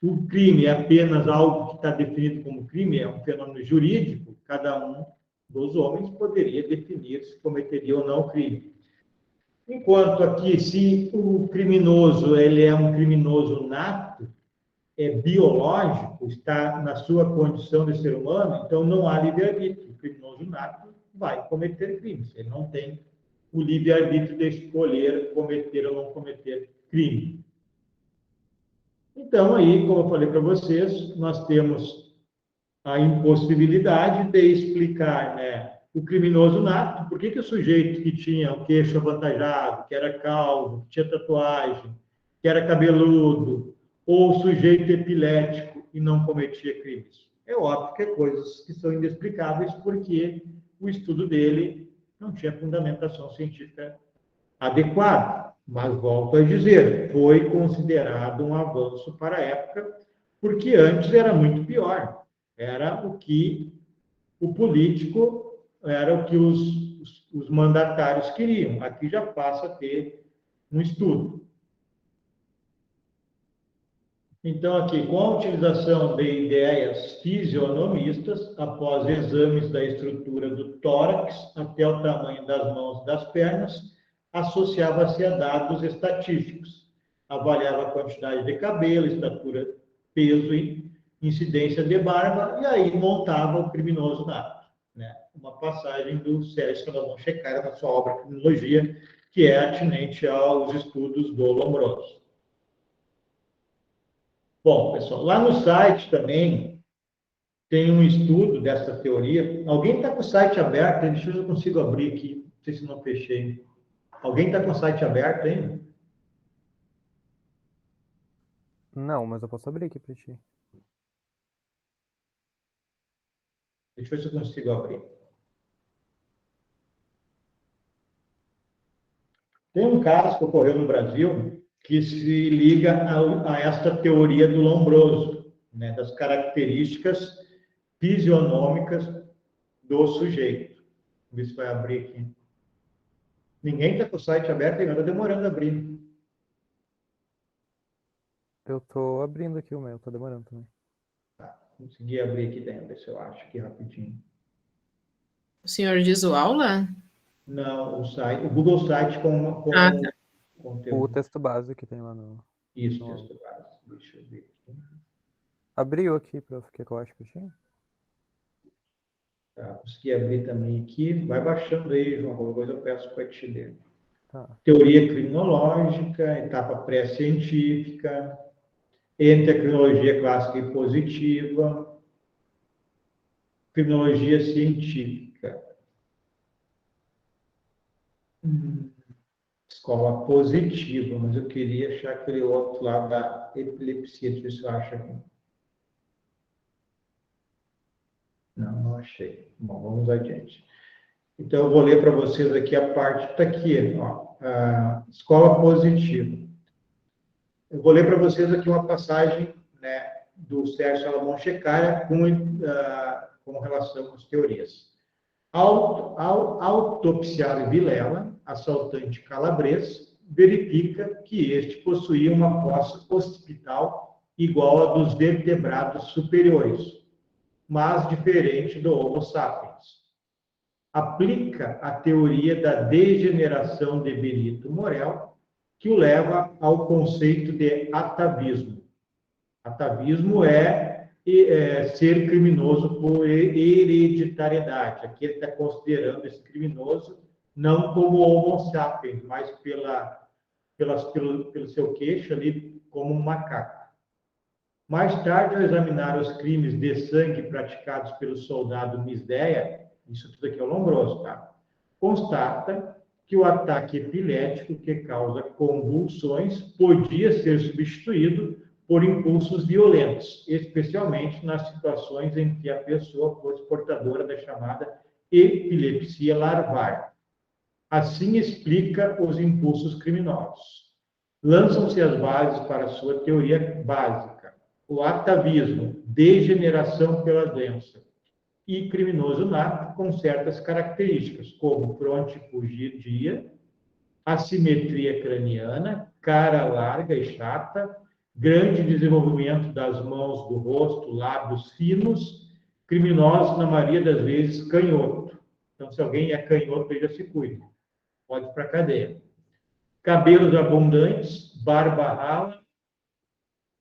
o crime é apenas algo que está definido como crime, é um fenômeno jurídico, cada um dos homens poderia definir se cometeria ou não o crime. Enquanto aqui, se o criminoso ele é um criminoso nato, biológico, está na sua condição de ser humano, então não há livre-arbítrio. O criminoso nato vai cometer crimes. Ele não tem o livre-arbítrio de escolher cometer ou não cometer crime. Então, aí, como eu falei para vocês, nós temos a impossibilidade de explicar, né, o criminoso nato, por que o sujeito que tinha o queixo avantajado, que era calvo, que tinha tatuagem, que era cabeludo, ou sujeito epilético e não cometia crimes. É óbvio que é coisas que são inexplicáveis porque o estudo dele não tinha fundamentação científica adequada. Mas, volto a dizer, foi considerado um avanço para a época, porque antes era muito pior. Era o que o político, era o que os mandatários queriam. Aqui já passa a ter um estudo. Então, aqui, com a utilização de ideias fisionomistas, após exames da estrutura do tórax até o tamanho das mãos e das pernas, associava-se a dados estatísticos. Avaliava a quantidade de cabelo, estatura, peso e incidência de barba, e aí montava o criminoso nato. Né? Uma passagem do Sérgio Salomão Shekhar na sua obra Criminologia, que é atinente aos estudos do Lombroso. Bom, pessoal, lá no site também tem um estudo dessa teoria. Alguém está com o site aberto? Deixa eu ver se eu consigo abrir aqui. Não sei se não fechei. Alguém está com o site aberto ainda? Não, mas eu posso abrir aqui para ti. Deixa eu ver se eu consigo abrir. Tem um caso que ocorreu no Brasil que se liga a esta teoria do Lombroso, né, das características fisionômicas do sujeito. Vamos ver se vai abrir aqui. Ninguém está com o site aberto ainda, está demorando a abrir. Eu estou abrindo aqui o meu, está demorando também. Tá, consegui abrir aqui dentro, ver se eu acho aqui rapidinho. O senhor diz o aula? Não, o site, o Google Site com tá. conteúdo. O texto base que tem lá no... Isso, no... texto base. Deixa eu ver aqui. Abriu aqui para o que eu acho que eu tinha? Tá, consegui abrir também aqui. Vai baixando aí, João. Qualquer coisa eu peço para te ler. Tá. Teoria criminológica, etapa pré-científica, entre a criminologia clássica e positiva, criminologia científica. Escola positiva, mas eu queria achar aquele outro lá da epilepsia, deixa eu ver se eu acho aqui. Não achei. Bom, vamos adiante. Então, eu vou ler para vocês aqui a parte que está aqui, ó, a escola positiva. Eu vou ler para vocês aqui uma passagem, né, do Sérgio Salomão Shekhar com relação às teorias. Ao autopsiar Vilela, assaltante calabrês, verifica que este possuía uma fossa occipital igual à dos vertebrados superiores, mas diferente do Homo sapiens. Aplica a teoria da degeneração de Benito Morel, que o leva ao conceito de atavismo. Atavismo é ser criminoso por hereditariedade. Aqui ele está considerando esse criminoso não como Homo sapiens, mas pelo seu queixo ali como um macaco. Mais tarde, ao examinar os crimes de sangue praticados pelo soldado Misdeia, isso tudo aqui é o Lombroso, tá? Constata que o ataque epilético que causa convulsões podia ser substituído por impulsos violentos, especialmente nas situações em que a pessoa fosse portadora da chamada epilepsia larvar. Assim explica os impulsos criminosos. Lançam-se as bases para a sua teoria básica. O atavismo, degeneração pela doença, e criminoso nato com certas características, como frontipugia, assimetria craniana, cara larga e chata, grande desenvolvimento das mãos, do rosto, lábios finos, criminosos, na maioria das vezes, canhoto. Então, se alguém é canhoto, ele já se cuida. Pode ir para a cadeia. Cabelos abundantes, barba rala,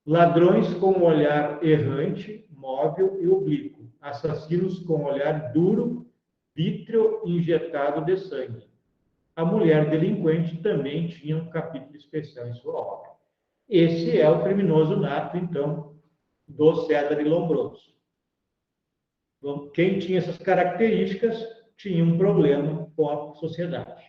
ladrões com olhar errante, móvel e oblíquo, assassinos com olhar duro, vítreo injetado de sangue. A mulher delinquente também tinha um capítulo especial em sua obra. Esse é o criminoso nato, então, do César de Lombroso. Então, quem tinha essas características tinha um problema com a sociedade.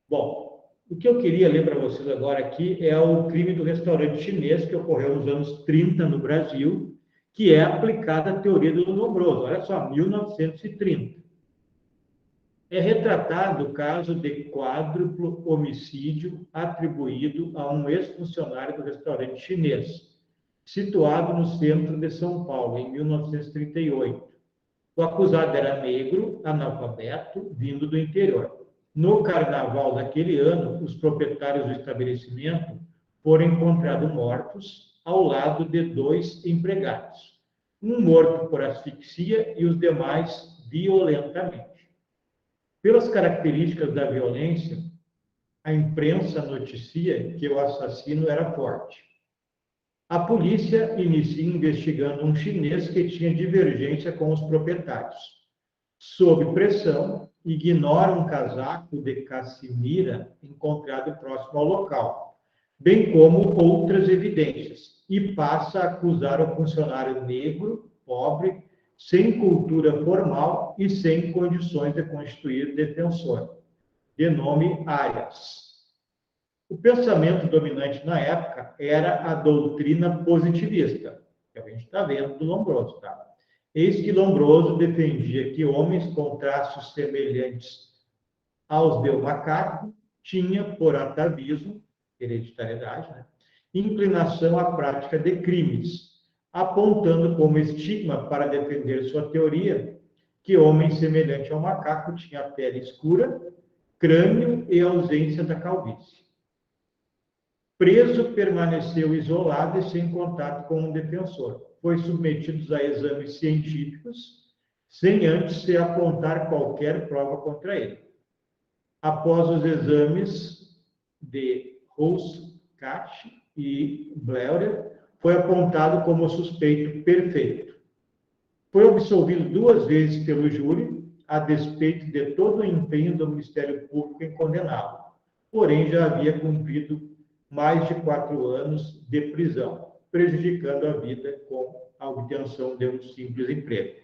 Bom, o que eu queria ler para vocês agora aqui é o crime do restaurante chinês, que ocorreu nos anos 30 no Brasil, que é aplicada a teoria do Lombroso. Olha só, 1930. É retratado o caso de quádruplo homicídio atribuído a um ex-funcionário do restaurante chinês, situado no centro de São Paulo, em 1938. O acusado era negro, analfabeto, vindo do interior. No carnaval daquele ano, os proprietários do estabelecimento foram encontrados mortos ao lado de 2 empregados, um morto por asfixia e os demais violentamente. Pelas características da violência, a imprensa noticia que o assassino era forte. A polícia inicia investigando um chinês que tinha divergência com os proprietários. Sob pressão, ignora um casaco de caçemira encontrado próximo ao local, bem como outras evidências, e passa a acusar o funcionário negro, pobre, sem cultura formal e sem condições de constituir defensor, de nome Arias. O pensamento dominante na época era a doutrina positivista, que a gente está vendo do Lombroso, tá? Eis que Lombroso defendia que homens com traços semelhantes aos de um macaco tinham, por atavismo, hereditariedade, né, inclinação à prática de crimes, apontando como estigma para defender sua teoria que homem semelhante ao macaco tinha pele escura, crânio e ausência da calvície. Preso, permaneceu isolado e sem contato com um defensor. Foi submetido a exames científicos, sem antes se apontar qualquer prova contra ele. Após os exames de Houskatch e Bleuler, foi apontado como suspeito perfeito. Foi absolvido 2 vezes pelo júri, a despeito de todo o empenho do Ministério Público em condená-lo. Porém, já havia cumprido mais de 4 anos de prisão, prejudicando a vida com a obtenção de um simples emprego.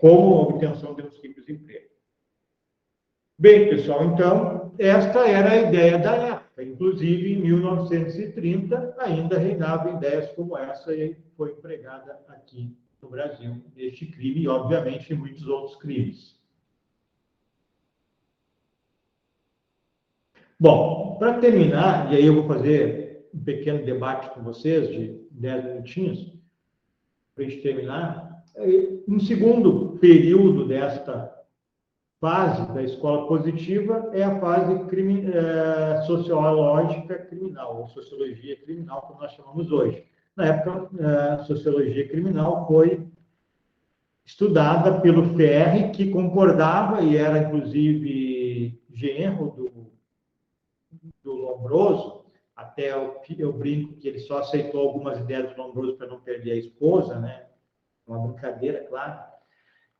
Bem, pessoal, então, esta era a ideia da época. Inclusive, em 1930, ainda reinavam ideias como essa e foi empregada aqui no Brasil, neste crime e, obviamente, em muitos outros crimes. Bom, para terminar, e aí eu vou fazer um pequeno debate com vocês de 10 minutinhos, para a gente terminar. Um segundo período desta fase da escola positiva é a fase sociológica criminal, ou sociologia criminal, como nós chamamos hoje. Na época, a sociologia criminal foi estudada pelo Ferri, que concordava, e era, inclusive, genro do Lombroso. Até eu brinco que ele só aceitou algumas ideias do Lombroso para não perder a esposa, né? Uma brincadeira, claro.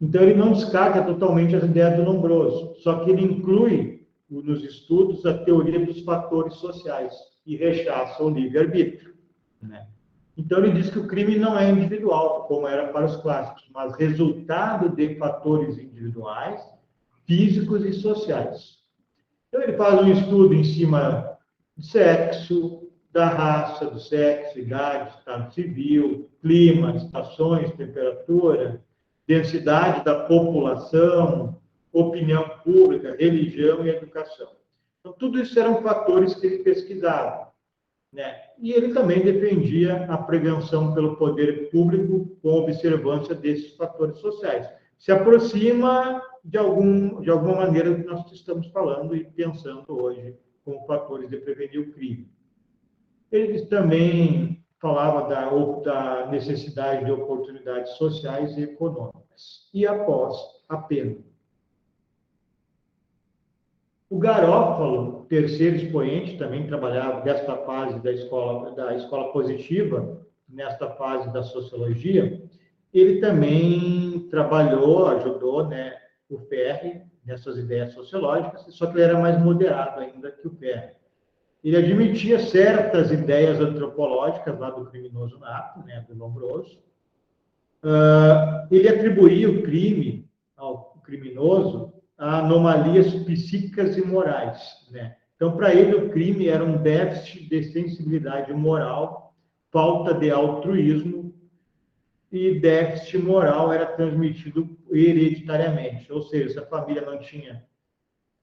Então, ele não descarta totalmente as ideias do Lombroso, só que ele inclui nos estudos a teoria dos fatores sociais e rechaça o livre-arbítrio, né? Então, ele diz que o crime não é individual, como era para os clássicos, mas resultado de fatores individuais, físicos e sociais. Então, ele faz um estudo em cima do sexo, da raça, do sexo, idade, estado civil, clima, estações, temperatura, densidade da população, opinião pública, religião e educação. Então, tudo isso eram fatores que ele pesquisava, né? E ele também defendia a prevenção pelo poder público com observância desses fatores sociais. Se aproxima de alguma maneira do que nós estamos falando e pensando hoje como fatores de prevenir o crime. Ele também falava da necessidade de oportunidades sociais e econômicas. E após a pena. O Garófalo, terceiro expoente, também trabalhava desta fase da escola positiva, nesta fase da sociologia, ele também trabalhou, ajudou, né, o Ferri nessas ideias sociológicas, só que ele era mais moderado ainda que o Ferri. Ele admitia certas ideias antropológicas lá do criminoso nato, né, do Lombroso. Ele atribuía o crime ao criminoso a anomalias psíquicas e morais, né? Então, para ele, o crime era um déficit de sensibilidade moral, falta de altruísmo, e déficit moral era transmitido hereditariamente. Ou seja, se a família não tinha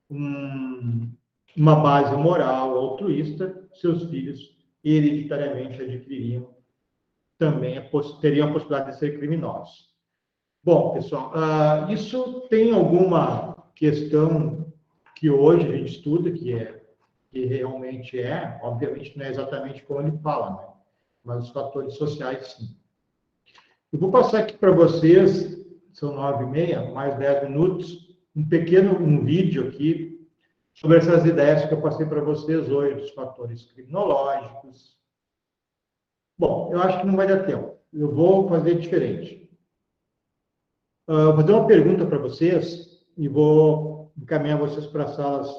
uma base moral altruísta, seus filhos hereditariamente adquiririam também, teriam a possibilidade de ser criminosos. Bom, pessoal, isso tem alguma questão que hoje a gente estuda, que realmente obviamente não é exatamente como ele fala, né? Mas os fatores sociais, sim. Eu vou passar aqui para vocês, são 9h30, mais 10 minutos, um vídeo aqui sobre essas ideias que eu passei para vocês hoje, dos fatores criminológicos. Bom, eu acho que não vai dar tempo. Eu vou fazer diferente. Vou fazer uma pergunta para vocês e vou encaminhar vocês para salas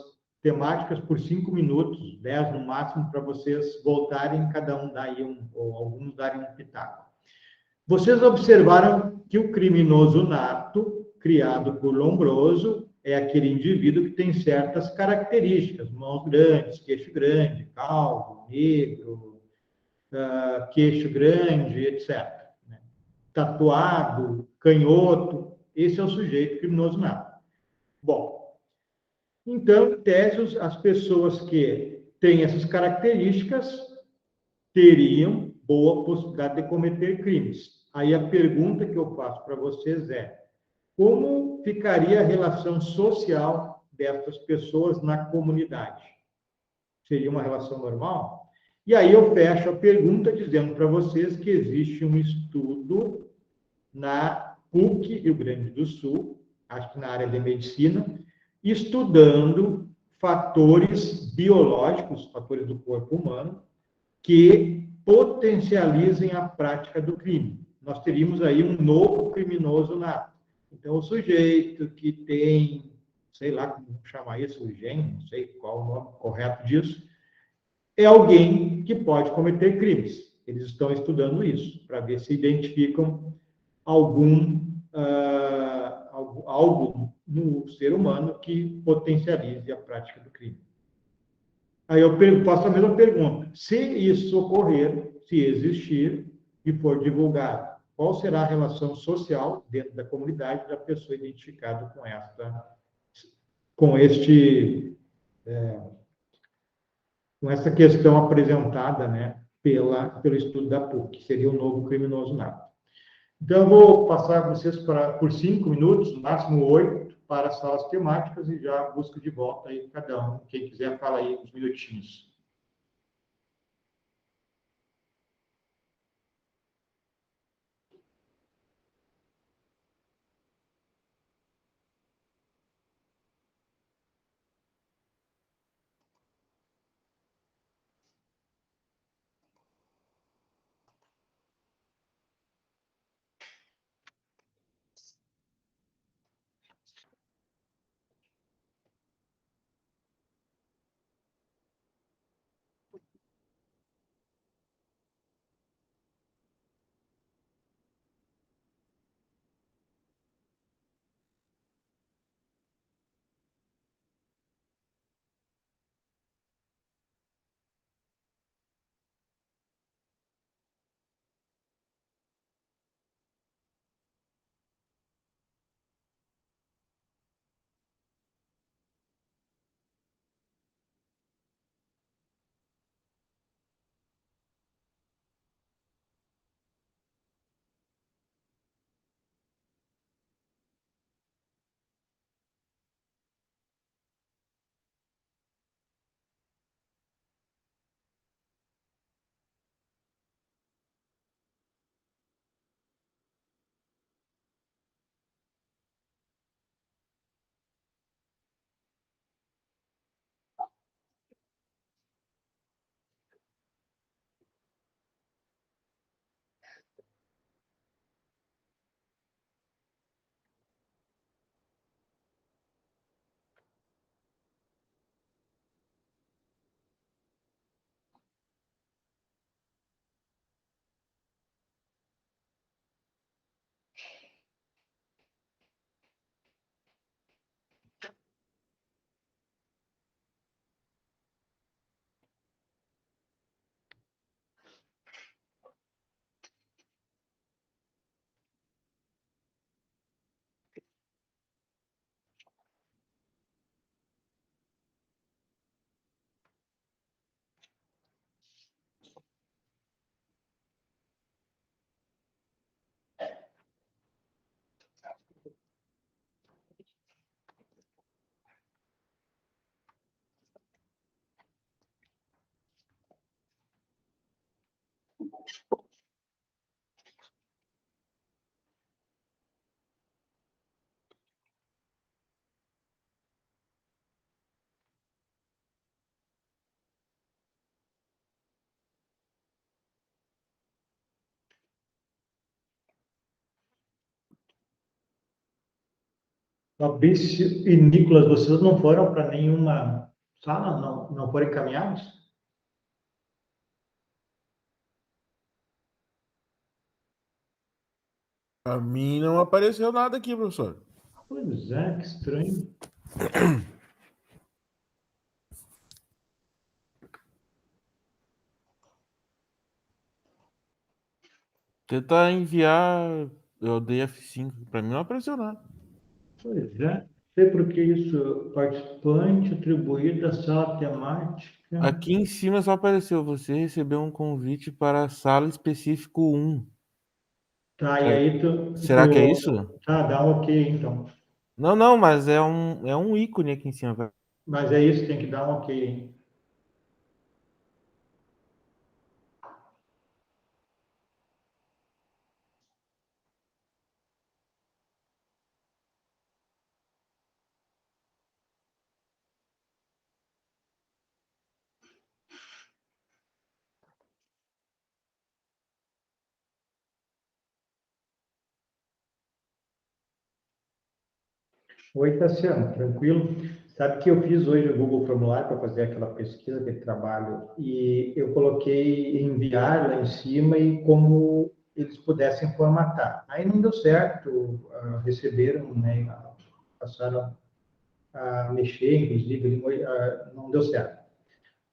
temáticas por 5 minutos, 10 no máximo, para vocês voltarem, cada um dar aí ou alguns darem um pitaco. Vocês observaram que o criminoso nato, criado por Lombroso, é aquele indivíduo que tem certas características, mãos grandes, queixo grande, calvo, negro, queixo grande, etc. Tatuado, canhoto, esse é o sujeito criminoso nato. Bom, então, em tese, as pessoas que têm essas características teriam boa possibilidade de cometer crimes. Aí a pergunta que eu faço para vocês é: como ficaria a relação social dessas pessoas na comunidade? Seria uma relação normal? E aí eu fecho a pergunta dizendo para vocês que existe um estudo na PUC, Rio Grande do Sul, acho que na área de medicina, estudando fatores biológicos, fatores do corpo humano, que potencializem a prática do crime. Nós teríamos aí um novo criminoso nato. Então, o sujeito que tem, sei lá como chamar isso, o gene, não sei qual o nome correto disso, é alguém que pode cometer crimes. Eles estão estudando isso, para ver se identificam algo no ser humano que potencialize a prática do crime. Aí eu faço a mesma pergunta. Se isso ocorrer, se existir e for divulgado, qual será a relação social dentro da comunidade da pessoa identificada com essa questão apresentada, né, pelo estudo da PUC, que seria o novo criminoso nato. Então, eu vou passar vocês por 5 minutos, no máximo 8, para as salas temáticas e já busco de volta aí cada um. Quem quiser, fala aí uns minutinhos. Fabrício e Nicolas, vocês não foram para nenhuma sala? Não foram encaminhados? A mim não apareceu nada aqui, professor. Pois é, que estranho. Tentar enviar. Eu dei F5. Para mim não apareceu nada. Pois é. Sei por que isso. Participante atribuído à sala temática. Aqui em cima só apareceu. Você recebeu um convite para a sala específico 1. Tá, e aí Será que é isso? Tá, dá um ok, então. Não, mas é um ícone aqui em cima. Mas é isso, tem que dar um ok. Oi, Tassiano, tranquilo? Sabe que eu fiz hoje o Google Formulário para fazer aquela pesquisa, aquele trabalho, e eu coloquei enviar lá em cima e como eles pudessem formatar. Aí não deu certo, receberam, né, passaram a mexer, inclusive, não deu certo.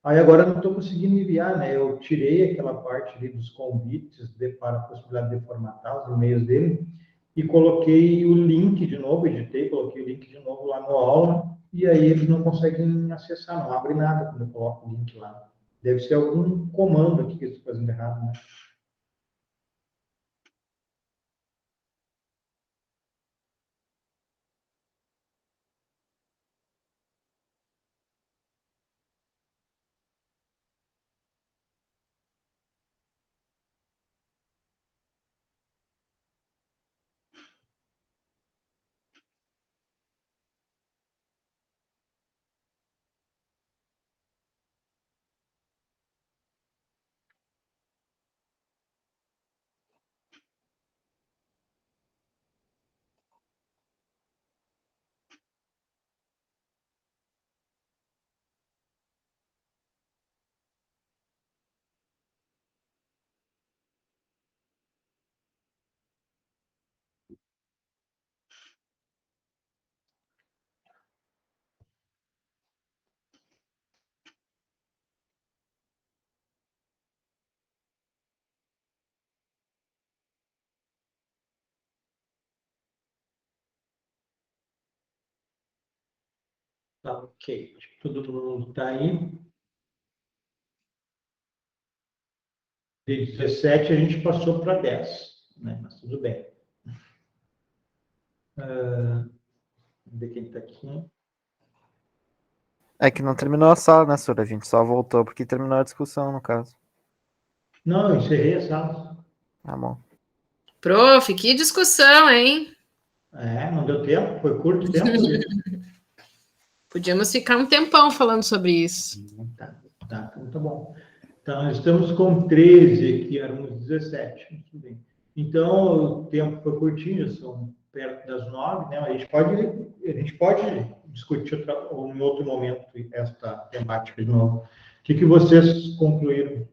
Aí agora eu não estou conseguindo enviar, né? Eu tirei aquela parte ali dos convites para a possibilidade de formatar os e-mails dele e coloquei o link de novo, editei, coloquei o link de novo lá no aula e aí eles não conseguem acessar, não abre nada quando eu coloco o link lá. Deve ser algum comando aqui que eu estou fazendo errado, né? Tá, ok. Todo mundo está aí. De 17 a gente passou para 10, né? Mas tudo bem. Vamos ver quem está aqui. É que não terminou a sala, né, Sura? A gente só voltou porque terminou a discussão, no caso. Não, eu encerrei a sala. Tá bom. Prof, que discussão, hein? Não deu tempo, foi curto o tempo. Podíamos ficar um tempão falando sobre isso. Tá, então tá bom. Então, nós estamos com 13 aqui, éramos 17. Muito bem. Então, o tempo foi curtinho, são perto das 9, né? A gente pode discutir em outro momento esta temática de novo. O que vocês concluíram?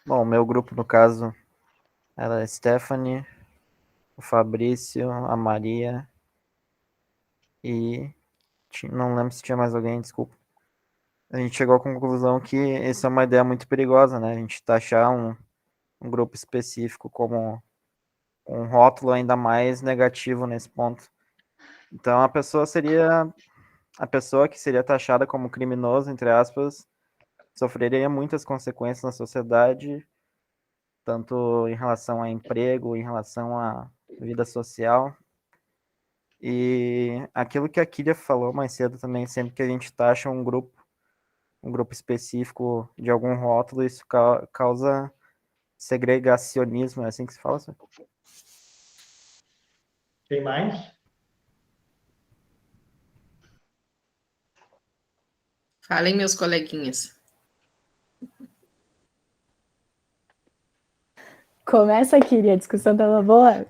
Bom, o meu grupo, no caso, era a Stephanie, o Fabrício, a Maria e não lembro se tinha mais alguém, desculpa. A gente chegou à conclusão que essa é uma ideia muito perigosa, né? A gente taxar um grupo específico como um rótulo ainda mais negativo nesse ponto. Então a pessoa que seria taxada como criminoso, entre aspas, sofreria muitas consequências na sociedade, tanto em relação a emprego, em relação à vida social. E aquilo que a Kília falou mais cedo também, sempre que a gente taxa um grupo um grupo específico de algum rótulo, isso causa segregacionismo, é assim que se fala? Senhor? Tem mais? Falem, meus coleguinhas. Começa, Kiri, a discussão estava boa.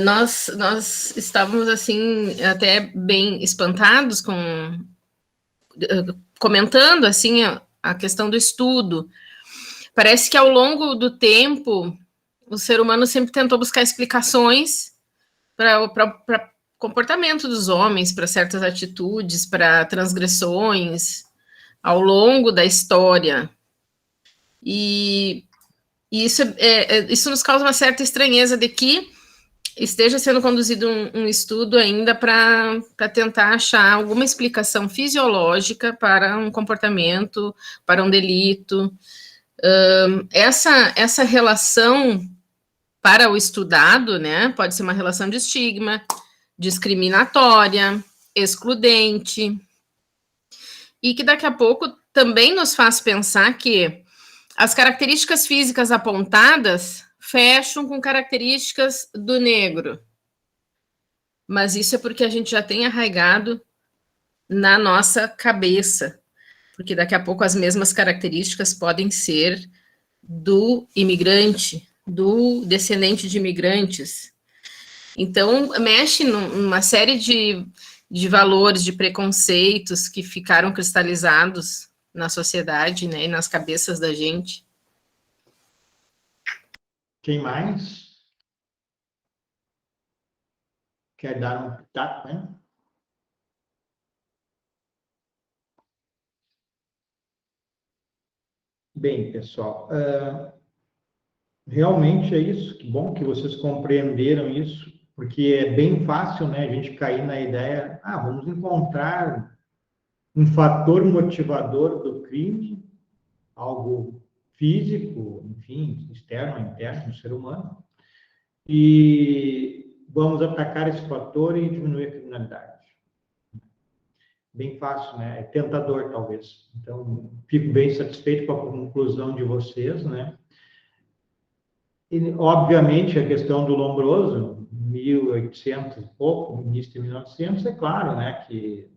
Nós estávamos, assim, até bem espantados comentando, assim, a questão do estudo. Parece que ao longo do tempo, o ser humano sempre tentou buscar explicações para o comportamento dos homens, para certas atitudes, para transgressões, ao longo da história. E isso nos causa uma certa estranheza de que esteja sendo conduzido um estudo ainda para tentar achar alguma explicação fisiológica para um comportamento, para um delito. Essa relação para o estudado, né, pode ser uma relação de estigma, discriminatória, excludente, e que daqui a pouco também nos faz pensar que as características físicas apontadas fecham com características do negro. Mas isso é porque a gente já tem arraigado na nossa cabeça, porque daqui a pouco as mesmas características podem ser do imigrante, do descendente de imigrantes. Então, mexe numa série de valores, de preconceitos que ficaram cristalizados na sociedade, né, e nas cabeças da gente. Quem mais? Quer dar um pitaco, né? Bem, pessoal, realmente é isso. Que bom que vocês compreenderam isso, porque é bem fácil, né, a gente cair na ideia, vamos encontrar um fator motivador do crime, algo físico, enfim, externo ou interno do ser humano, e vamos atacar esse fator e diminuir a criminalidade. Bem fácil, né? É tentador, talvez. Então, fico bem satisfeito com a conclusão de vocês, né? E, obviamente, a questão do Lombroso, 1800 e pouco, início de 1900, é claro, né, que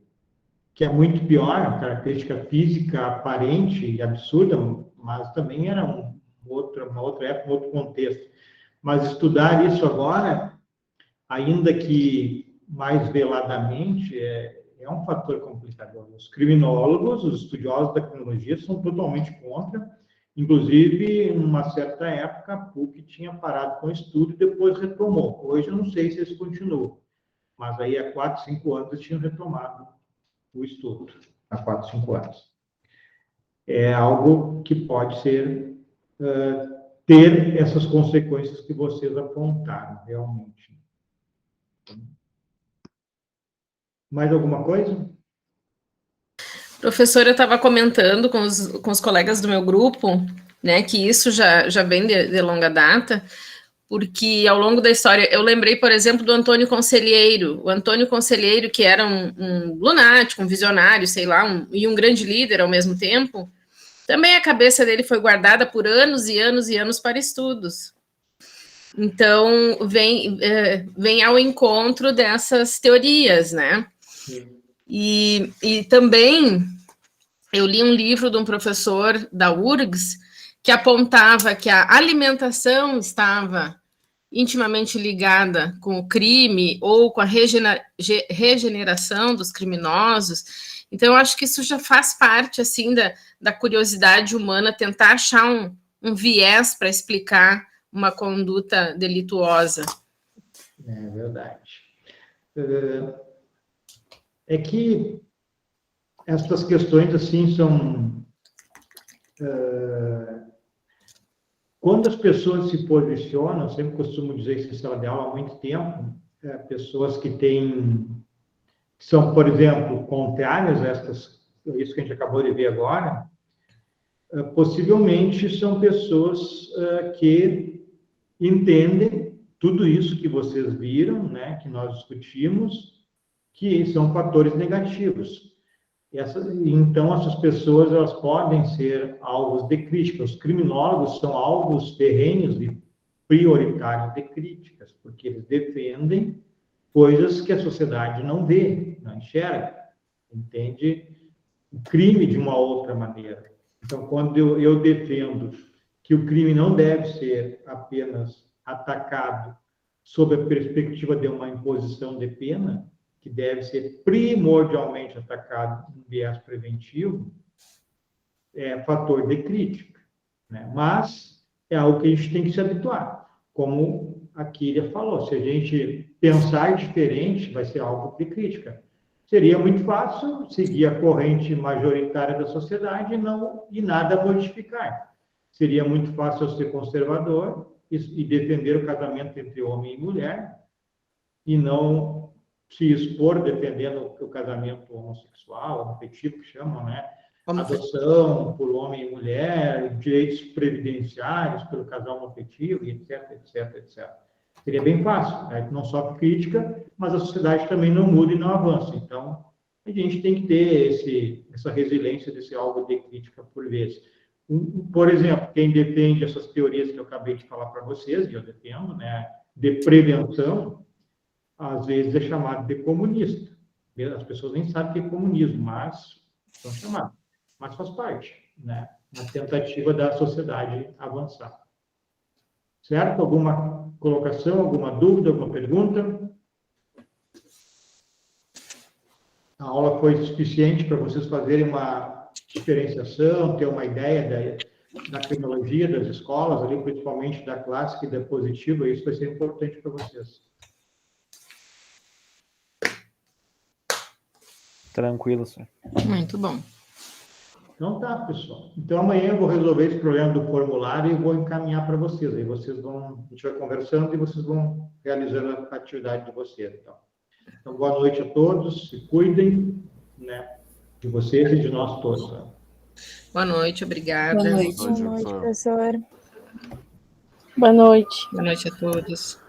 é muito pior, a característica física aparente e absurda, mas também era uma outra época, um outro contexto. Mas estudar isso agora, ainda que mais veladamente, é um fator complicador. Os criminólogos, os estudiosos da criminologia são totalmente contra. Inclusive, em uma certa época, a PUC tinha parado com o estudo e depois retomou. Hoje, eu não sei se eles continuam, mas aí há 4, 5 anos eles tinham retomado o estudo, há 4, 5 anos. É algo que pode ser, ter essas consequências que vocês apontaram, realmente. Mais alguma coisa? Professor, eu estava comentando com os colegas do meu grupo, né, que isso já vem de longa data, porque ao longo da história, eu lembrei, por exemplo, do Antônio Conselheiro. O Antônio Conselheiro, que era um lunático, um visionário, sei lá, e um grande líder ao mesmo tempo, também a cabeça dele foi guardada por anos e anos e anos para estudos. Então, vem ao encontro dessas teorias, né? E também, eu li um livro de um professor da URGS que apontava que a alimentação estava intimamente ligada com o crime ou com a regeneração dos criminosos. Então, eu acho que isso já faz parte, assim, da curiosidade humana, tentar achar um viés para explicar uma conduta delituosa. É verdade. É que essas questões, assim, são... Quando as pessoas se posicionam, eu sempre costumo dizer isso em sala de aula há muito tempo, pessoas que são, por exemplo, contrárias a isso que a gente acabou de ver agora, possivelmente são pessoas que entendem tudo isso que vocês viram, né, que nós discutimos, que são fatores negativos. Então, essas pessoas elas podem ser alvos de crítica. Os criminólogos são alvos terrenos e prioritários de críticas, porque eles defendem coisas que a sociedade não vê, não enxerga, entende o crime de uma outra maneira. Então, quando eu defendo que o crime não deve ser apenas atacado sob a perspectiva de uma imposição de pena, que deve ser primordialmente atacado em viés preventivo, é fator de crítica, né? Mas é algo que a gente tem que se habituar. Como a Kíria falou, se a gente pensar diferente, vai ser algo de crítica. Seria muito fácil seguir a corrente majoritária da sociedade e nada modificar. Seria muito fácil ser conservador e defender o casamento entre homem e mulher, e não se expor defendendo o casamento homossexual, homoafetivo, que chamam, né? Adoção por homem e mulher, direitos previdenciários pelo casal homoafetivo, etc, etc, etc. Seria bem fácil, né? Não sofre crítica, mas a sociedade também não muda e não avança. Então, a gente tem que ter essa resiliência desse alvo de crítica por vezes. Por exemplo, quem defende essas teorias que eu acabei de falar para vocês, e eu defendo, né, de prevenção, às vezes é chamado de comunista. As pessoas nem sabem o que é comunismo, mas são chamados. Mas faz parte, né, na tentativa da sociedade avançar. Certo? Alguma colocação, alguma dúvida, alguma pergunta? A aula foi suficiente para vocês fazerem uma diferenciação, ter uma ideia da criminologia das escolas, ali, principalmente da clássica e da positiva, isso vai ser importante para vocês. Tranquilo, senhor. Muito bom. Então tá, pessoal. Então amanhã eu vou resolver esse problema do formulário e vou encaminhar para vocês. Aí a gente vai conversando e vocês vão realizando a atividade de vocês. Então boa noite a todos, se cuidem, né, de vocês e de nós todos. Né? Boa noite, obrigada. Boa noite, professor. Boa noite. Boa noite a todos.